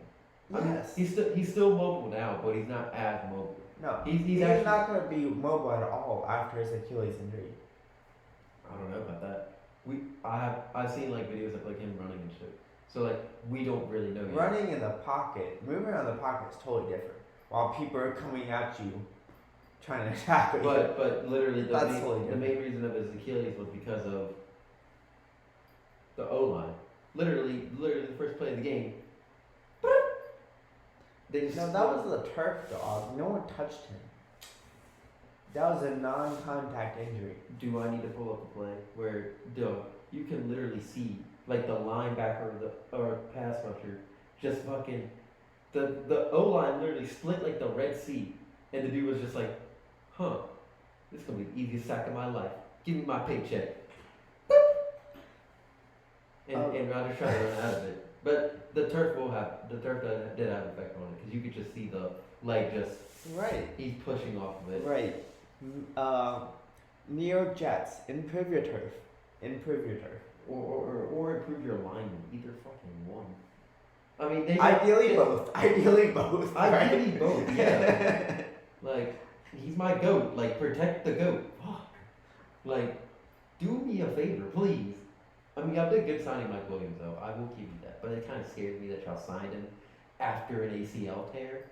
Yes. I mean, he's still mobile now, but he's not as mobile. No, he's actually not going to be mobile at all after his Achilles injury. I don't know about that. I've seen videos of him running and shit. So we don't really know yet. Running in the pocket, moving around the pocket is totally different. While people are coming at you, trying to attack you. But literally the main reason of his Achilles was because of the O-line. Literally the first play of the game. That was the turf, dog. No one touched him. That was a non-contact injury. Do I need to pull up a play where you can literally see the linebacker or pass rusher just fucking the O-line literally split the Red Sea, and the dude was just like, this is gonna be the easiest sack of my life. Give me my paycheck. And Rodgers tried to run out of it. But the turf did have an effect on it because you could just see the leg just right. He's pushing off of it. Right. New York Jets, improve your turf. Improve your turf. Or improve your alignment. Either fucking one. I mean, ideally both. Ideally both. Ideally both. Yeah. He's my goat. Protect the goat. Fuck. Do me a favor, please. I mean, y'all did good signing Mike Williams, though. I will give you that. But it kind of scared me that y'all signed him after an ACL tear.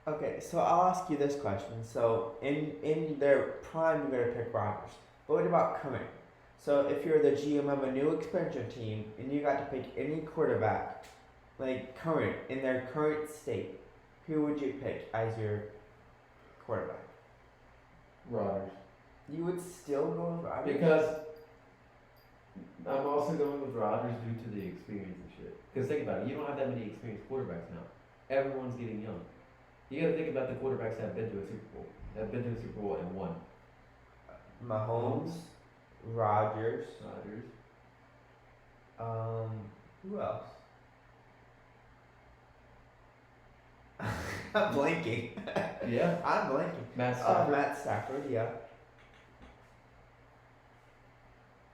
Okay, so I'll ask you this question. So in their prime, you're gonna pick Rodgers. But what about current? So if you're the GM of a new expansion team and you got to pick any quarterback, like current in their current state, who would you pick as your quarterback? Rodgers. You would still go with Rodgers? Because I'm also going with Rodgers due to the experience and shit. Because think about it, you don't have that many experienced quarterbacks now. Everyone's getting young. You gotta think about the quarterbacks that have been to a Super Bowl. That have been to a Super Bowl and won. Mahomes, Rodgers. Who else? I'm blanking. Yeah. I'm blanking. Matt Stafford. Matt Stafford, yeah.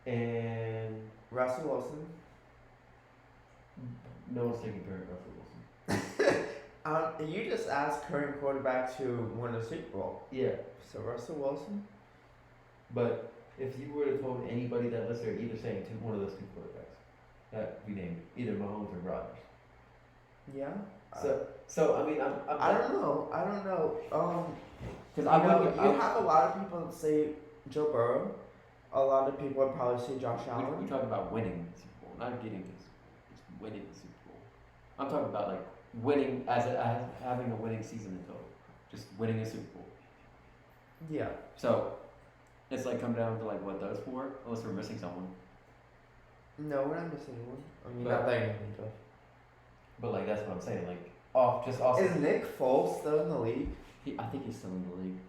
And Russell Wilson. no one's taking current Russell Wilson. You just asked current quarterbacks who won a Super Bowl. Yeah. So Russell Wilson. But if you were to told anybody that lists there, either saying one of those two quarterbacks that we named, either Mahomes or Rodgers. Yeah. So I mean, I don't know. Because you have a lot of people that say Joe Burrow. A lot of people would probably say Josh Allen. We talk about winning the Super Bowl, not getting this. It's winning the Super Bowl. I'm talking about like winning as having a winning season in total, just winning a Super Bowl. Yeah. So it's like come down to like what those four, unless we're missing someone. No, we're not missing one. I mean, not that I can think of. But like that's what I'm saying. Like awesome. Is Nick Foles still in the league? I think he's still in the league.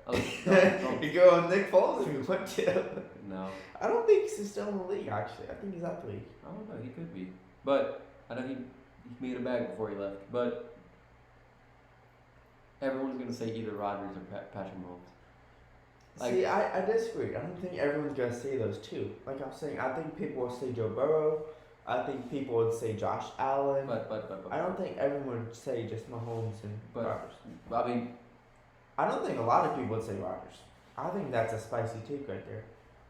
You go with Nick Foles if you want to. No. I don't think he's still in the league, actually. I think he's out the league. I don't know. He could be. But I know he made a bag before he left. But everyone's going to say either Rodgers or Patrick Mahomes. See, I disagree. I don't think everyone's going to say those two. Like I'm saying, I think people will say Joe Burrow. I think people would say Josh Allen. But I don't think everyone would say just Mahomes and Rodgers. I mean, I don't think a lot of people would say Rodgers. I think that's a spicy take right there.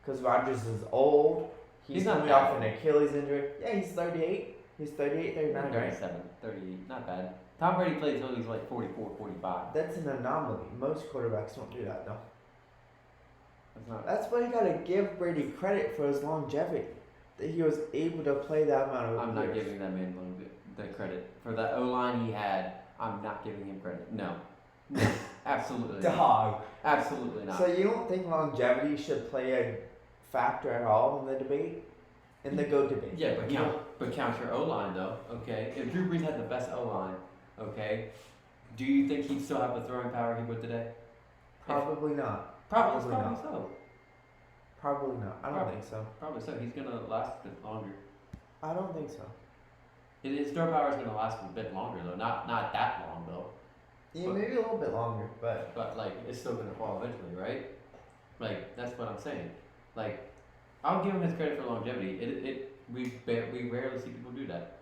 Because Rodgers is old. He's coming off an Achilles injury. Yeah, he's 38. He's 38, 39, 37, 38. Not bad. Tom Brady played until he's like 44, 45. That's an anomaly. Most quarterbacks don't do that, though. That's why you got to give Brady credit for his longevity. That he was able to play that amount of I'm not giving that man the credit. For that O-line he had, I'm not giving him credit. No. Absolutely Dog. Not. Absolutely not. So you don't think longevity should play a factor at all in the debate? In the GOAT debate? Yeah, but count your O-line though, okay? If Drew Brees had the best O-line, okay, do you think he'd still have the throwing power he would today? Probably not. Probably not. So. Probably not. I don't think so. Probably so. He's going to last a bit longer. I don't think so. His throw power is going to last a bit longer though. Not that long though. Yeah, maybe a little bit longer, but like it's still gonna fall eventually, right? Like that's what I'm saying. Like I'll give him his credit for longevity. We rarely see people do that,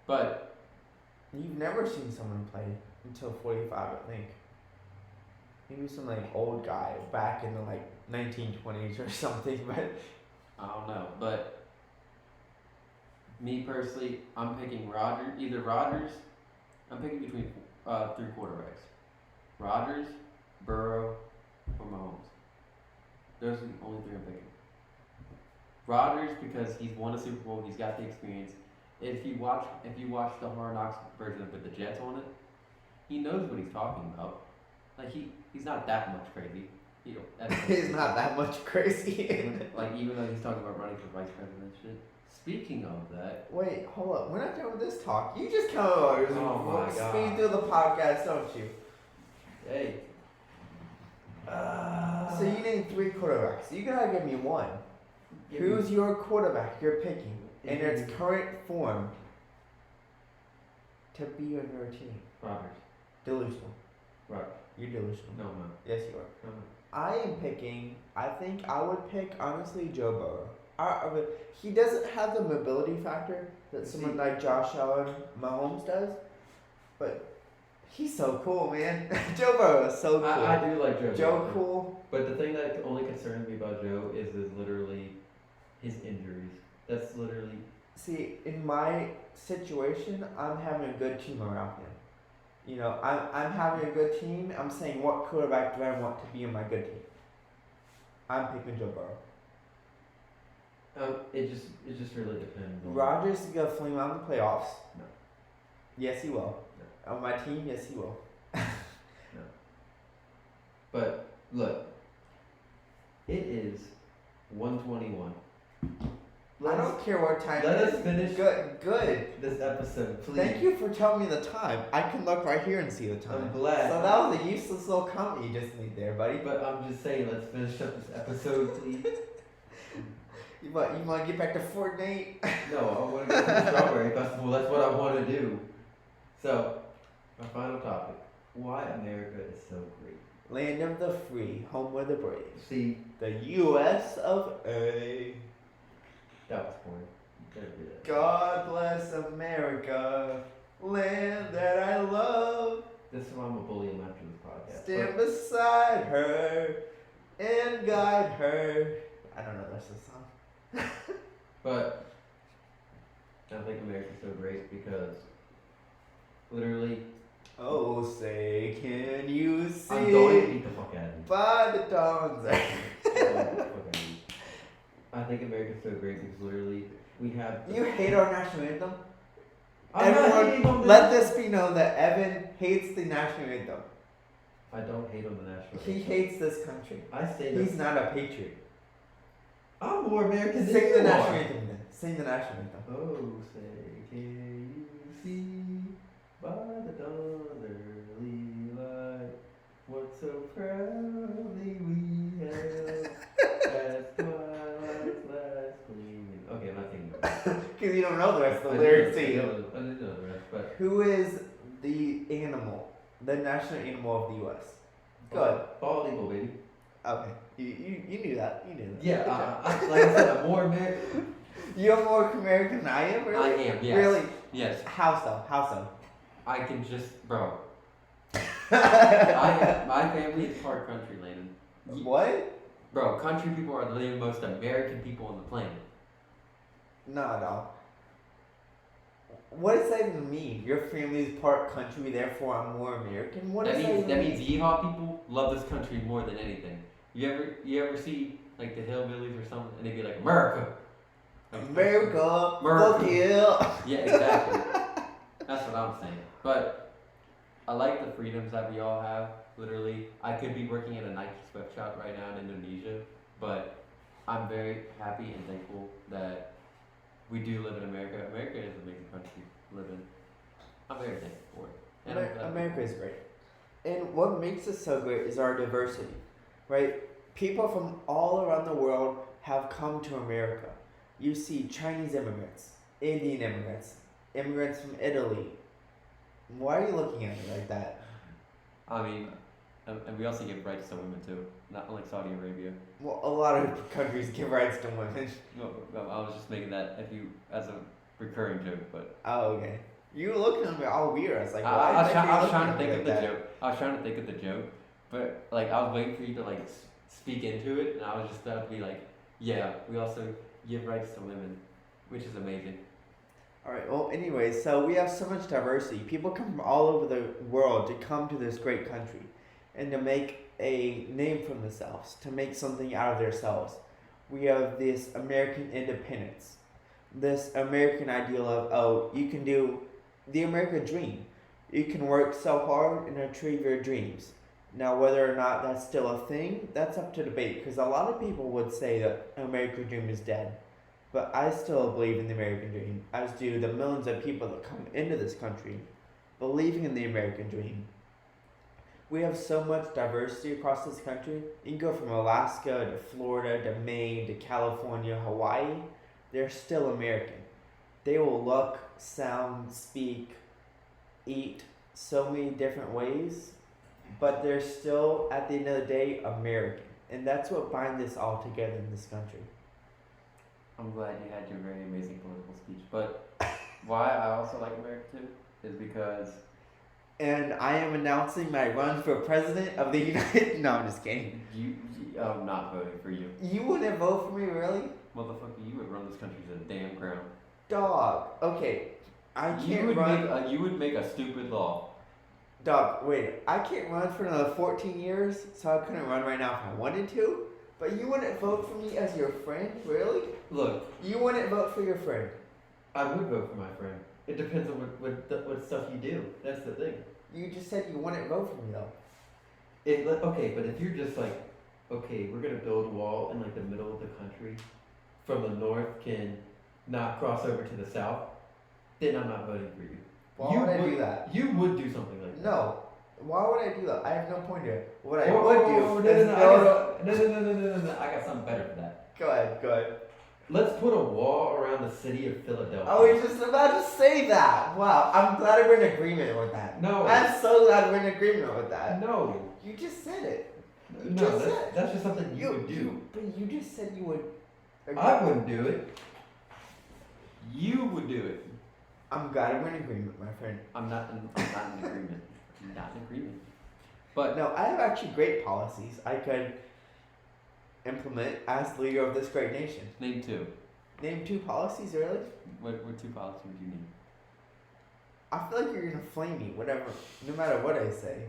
but you've never seen someone play until 45, I think. Maybe some like old guy back in the like 1920s or something, but I don't know. But me personally, I'm picking either Rodgers. I'm picking between three quarterbacks: Rodgers, Burrow, or Mahomes. Those are the only three I'm picking. Rodgers because he's won a Super Bowl, he's got the experience. If you watch the Hard Knocks version with the Jets on it, he knows what he's talking about. Like he's not that much crazy. He's not that much crazy. Like even though he's talking about running for vice president and shit. Speaking of that, wait, hold up. We're not done with this talk. You just come over, speed through the podcast, don't you? Hey. So you named three quarterbacks. You gotta give me one. Who's your quarterback you're picking in its current form to be on your team? Rodgers. Delusional. Rodgers. You're delusional. No, man. Yes, you are. I am picking. I think I would pick honestly Joe Burrow. He doesn't have the mobility factor that someone like Josh Allen, Mahomes does, but he's so cool, man. Joe Burrow is so cool. I do like Joe. Joe cool. But the thing that only concerns me about Joe is literally his injuries. That's literally. See, in my situation, I'm having a good team around him. You know, I'm having a good team. I'm saying what quarterback do I want to be in my good team? I'm picking Joe Burrow. It just really depends. Rodgers is gonna flame out in the playoffs. No. Yes, he will. No. On my team, yes, he will. No. But look, it is 1:21. I don't care what time. Let us finish. Good. This episode, please. Thank you for telling me the time. I can look right here and see the time. I'm glad. So that was a useless little comment you just made there, buddy. But I'm just saying, let's finish up this episode, please. You want to get back to Fortnite? No, I want to go to the Strawberry Festival. That's what I want to do. So, my final topic: why America is so great. Land of the free, home of the brave. See, the U.S. of A. That was boring. God bless America, land that I love. This is why I'm a bully him after this podcast. Stand beside her and guide her. I don't know the rest of the song. But I think America's so great because literally. Oh, say, can you see? I'm going to beat the fuck out of you. By the dawn's I think America's so great because literally we have. You hate our national anthem? Everyone, let this be known that Evan hates the national anthem. I don't hate on the national anthem. He hates this country. I say he's not a patriot. I'm more American than Sing you the are. national anthem then. Sing the national anthem. Oh, say, can you see by the dawn's early light what so proudly we have as twilight's last gleaming. Okay, I'm not singing it. Because you don't know the rest of the lyrics, do you? I didn't know the rest, but. Who is the animal, the national animal of the U.S.? Good. Bald eagle, baby. Okay. You knew that. You knew that. Yeah, like I said, I'm more American. You're more American than I am, really? I am, yes. Really? Yes. How so? How so? I can just, bro. My family is part country, Landon. What? Bro, country people are the most American people on the planet. No. What does that even mean? Your family is part country, therefore I'm more American? What does that mean? That means yeehaw people love this country more than anything. You ever see like the hillbillies or something, and they be like America. America. Fuck yeah. Yeah, exactly. That's what I'm saying. But I like the freedoms that we all have. Literally, I could be working at a Nike sweatshop right now in Indonesia, but I'm very happy and thankful that we do live in America. America is an amazing country to live in. I'm very thankful for it. And America is great. And what makes us so great is our diversity, right? People from all around the world have come to America. You see Chinese immigrants, Indian immigrants, immigrants from Italy. Why are you looking at me like that? I mean, and we also give rights to women too, not unlike Saudi Arabia. Well, a lot of countries give rights to women. No, I was just making that as a recurring joke, but. Oh, okay. You were looking at me all weird. I was like, why? I was trying to think of the joke. I was trying to think of the joke, but like I was waiting for you to like speak into it, and I was just about to be like, yeah, we also give rights to women, which is amazing. Alright, well, anyway, so we have so much diversity. People come from all over the world to come to this great country and to make a name for themselves, to make something out of themselves. We have this American independence, this American ideal of, oh, you can do the American dream. You can work so hard and achieve your dreams. Now, whether or not that's still a thing, that's up to debate, because a lot of people would say that American dream is dead. But I still believe in the American dream, as do the millions of people that come into this country believing in the American dream. We have so much diversity across this country. You can go from Alaska to Florida to Maine to California, Hawaii. They're still American. They will look, sound, speak, eat so many different ways, but they're still, at the end of the day, American. And that's what binds us all together in this country. I'm glad you had your very amazing political speech. But why I also like America too is because. And I am announcing my run for president of the United. No, I'm just kidding. I'm not voting for you. You wouldn't vote for me, really? Motherfucker, you would run this country to the damn ground. Dog. Okay, I can't run. You would make a stupid law. Dog, wait, I can't run for another 14 years, so I couldn't run right now if I wanted to. But you wouldn't vote for me as your friend, really? Look, you wouldn't vote for your friend. I would vote for my friend. It depends on what stuff you do. That's the thing. You just said you wouldn't vote for me though. Okay, but if you're just like, okay, we're gonna build a wall in like the middle of the country, from the north can not cross over to the south, then I'm not voting for you. Why would I do that? You would do something like that. No. Why would I do that? I have no point here. What I No, I got something better for that. Go ahead. Let's put a wall around the city of Philadelphia. I was just about to say that. Wow, I'm glad we're in agreement with that. No. I'm so glad we're in agreement with that. No. You just said it. That's just something you would do. But you just said you would. I wouldn't do it. You would do it. I'm glad we're in agreement, my friend. I'm not in agreement. I'm not in agreement. But no, I have actually great policies I could implement as leader of this great nation. Name two. Name two policies, really? What two policies would you name? I feel like you're gonna flame me, whatever, no matter what I say.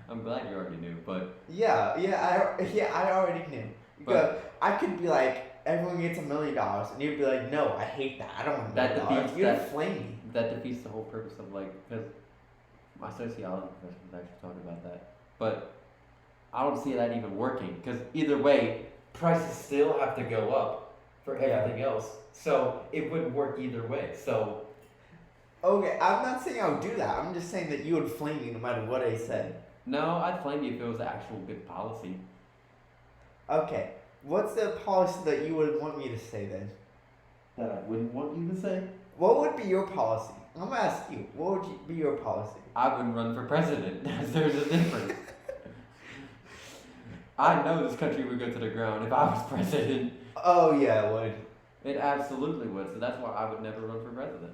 I'm glad you already knew, but I already knew. Because I could be like, everyone gets $1 million, and you'd be like, no, I hate that. I don't want $1 million. You'd flame me. That defeats the whole purpose of because my sociology professor was actually talking about that. But I don't see that even working because either way, prices still have to go up for everything else. So it wouldn't work either way. So okay, I'm not saying I would do that. I'm just saying that you would flame me no matter what I said. No, I'd flame you if it was actual good policy. Okay, what's the policy that you would want me to say then? That I wouldn't want you to say? What would be your policy? I'm gonna ask you. What would be your policy? I wouldn't run for president. There's a difference. I know this country would go to the ground if I was president. Oh yeah, it would. It absolutely would. So that's why I would never run for president.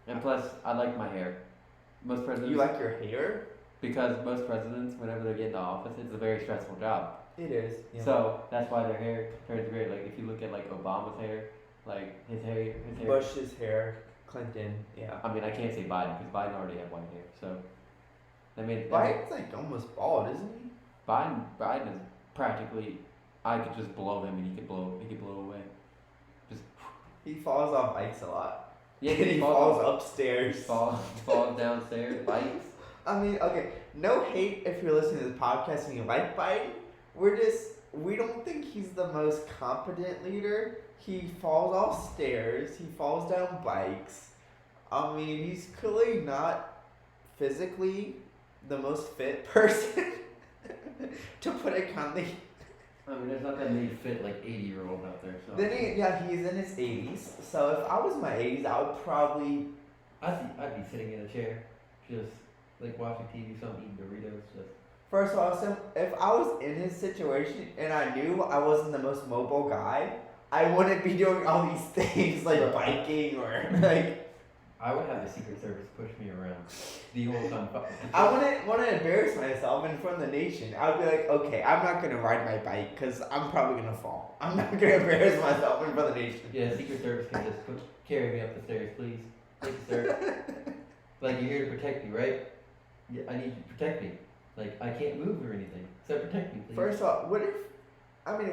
And plus, I like my hair. Most presidents. You like your hair? Because most presidents, whenever they get into office, it's a very stressful job. It is. Yeah. So that's why their hair turns gray. Like if you look at like Obama's hair, like his hair. Bush's hair, Clinton, yeah. I mean, I can't say Biden because Biden already had white hair. So, Biden's like almost bald, isn't he? Biden is practically. I could just blow him and he could blow away. Just. He falls off bikes a lot. Yeah, he falls upstairs. Falls downstairs, bikes. I mean, okay, no hate if you're listening to this podcast and you like Biden. We don't think he's the most competent leader. He falls off stairs. He falls down bikes. I mean, he's clearly not physically the most fit person, to put it kindly. I mean, there's not that many fit 80-year-olds out there. So. He's in his 80s. So if I was in my 80s, I would probably. I'd be sitting in a chair, just watching TV, eating Doritos, just. First of all, if I was in his situation and I knew I wasn't the most mobile guy, I wouldn't be doing all these things like biking or I would have the Secret Service push me around the whole time. I wouldn't want to embarrass myself in front of the nation. I would be like, okay, I'm not going to ride my bike because I'm probably going to fall. I'm not going to embarrass myself in front of the nation. Yeah, Secret Service can just carry me up the stairs, please. Thank you, sir. You're here to protect me, right? Yeah, I need you to protect me. I can't move or anything. So protect me, please. First of all,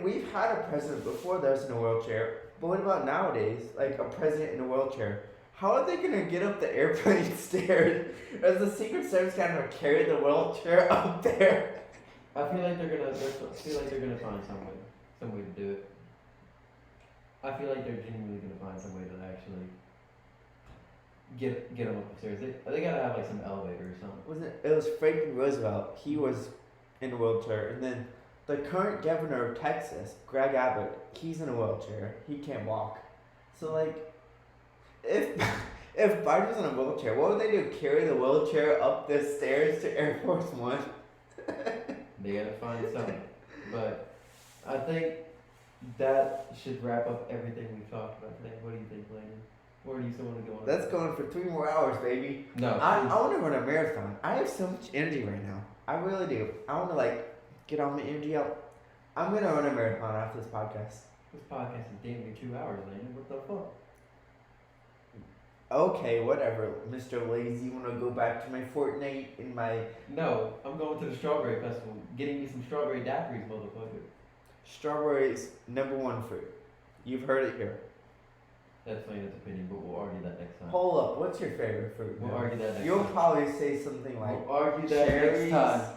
we've had a president before that was in a wheelchair, but what about nowadays? A president in a wheelchair. How are they going to get up the airplane stairs? Is the Secret Service going to carry the wheelchair up there? I feel like they're gonna find some way to do it. I feel like they're genuinely gonna find some way to actually get them up the stairs. They gotta have some elevator or something. It was Franklin Roosevelt. He was in a wheelchair, and then the current governor of Texas, Greg Abbott, he's in a wheelchair. He can't walk. So if Biden's in a wheelchair, what would they do? Carry the wheelchair up the stairs to Air Force One? They gotta find something. But I think that should wrap up everything we've talked about today. What do you think, Landon? Where do you still want to go on? That's going for 3 more hours, baby. No. I want to run a marathon. I have so much energy right now. I really do. I want to get all my energy out. I'm gonna run a marathon after this podcast. This podcast is damn near 2 hours, Landon. What the fuck? Okay, whatever, Mr. Lazy. You wanna go back to my Fortnite and my No, I'm going to the strawberry festival. Getting me some strawberry daiquiris, motherfucker. strawberries #1 fruit. You've heard it here. That's Lena's opinion, but we'll argue that next time. Hold up, what's your favorite fruit? We'll argue that next You'll time. probably say something like We'll argue that cherries. next time.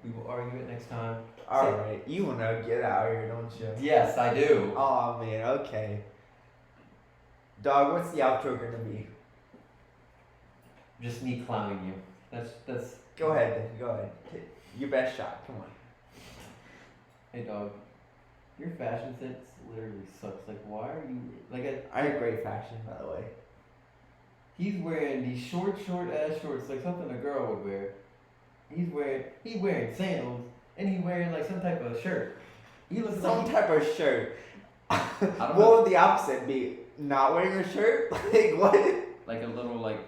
We will argue it next time. Alright, you wanna get out of here, don't you? Yes, I do. Oh man, okay. Dog, what's the outro gonna be? Just me clowning you. That's. Go ahead then, go ahead. Your best shot, come on. Hey dog, your fashion sense literally sucks. Like, why are you I have great fashion, by the way. He's wearing these short ass shorts, like something a girl would wear. He's wearing sandals, and he's wearing like some type of shirt. He looks Some like type of shirt. what What would the opposite be? Not wearing a shirt? Like what? like a little like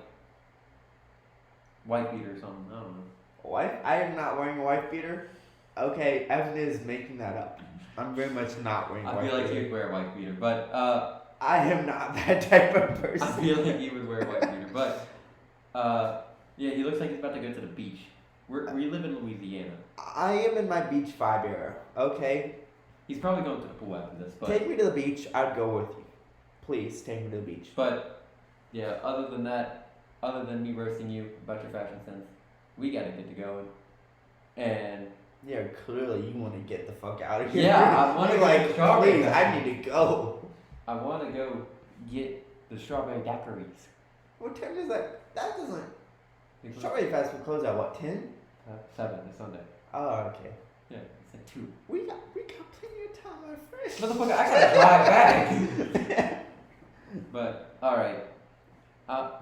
white beater or something. I don't know. Wife? I am not wearing a wife beater. Okay, Evan is making that up. I'm very much not wearing a I wife feel like beater. he'd wear a white beater, but I am not that type of person. I feel like he would wear a white beater, but yeah, he looks like he's about to go to the beach. We live in Louisiana. I am in my beach vibe era, okay? He's probably going to the pool after this, but Take me to the beach, I'd go with you. Please, take me to the beach. But yeah, other than that, other than me roasting you about your fashion sense, we gotta get to going. And Yeah, clearly you want to get the fuck out of here. yeah, I want to You're go like, to strawberry. please, I need to go. I want to go get the strawberry daiquiris. What time is that? That doesn't. It's Strawberry Fest will close at what, 10? 7 this Sunday. Oh, okay. Yeah, it's at 2. We got plenty of time, my friend. Motherfucker, I gotta drive back. But alright,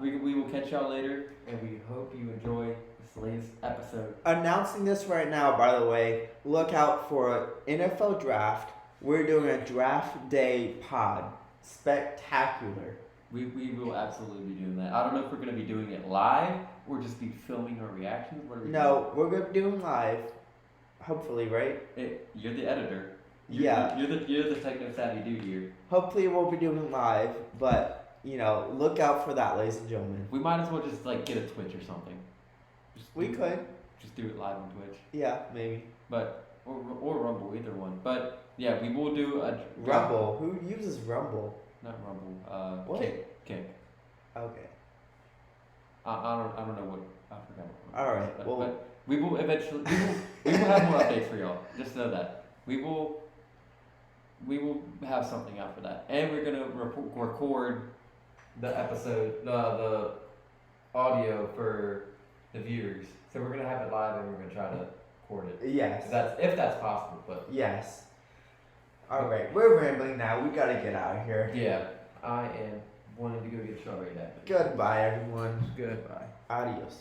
we will catch y'all later, and we hope you enjoy this latest episode. Announcing this right now, by the way, look out for an NFL draft. We're doing a draft day pod. Spectacular. We will absolutely be doing that. I don't know if we're gonna be doing it live or just be filming our reactions. What are we No, we're going to be doing live. Hopefully, right? You're the editor. Yeah. You're the techno savvy dude here. Hopefully we'll be doing live, but, look out for that, ladies and gentlemen. We might as well just like get a Twitch or something. We could. Just do it live on Twitch. Yeah, maybe. But or Rumble, either one. But yeah, we will do a Rumble. Who uses Rumble? Not Rumble. What? Kick. Okay. I don't know what I forgot. What All right. but we will eventually we will have more updates for y'all. Just know that we will have something out for that, and we're gonna record the episode, the audio for the viewers. So we're gonna have it live, and we're gonna try to record it. Yes. If that's possible, but yes. All right, we're rambling now. We gotta get out of here. yeah, I am wanting to go get strawberry daiquiri. Goodbye, everyone. Goodbye. Adios.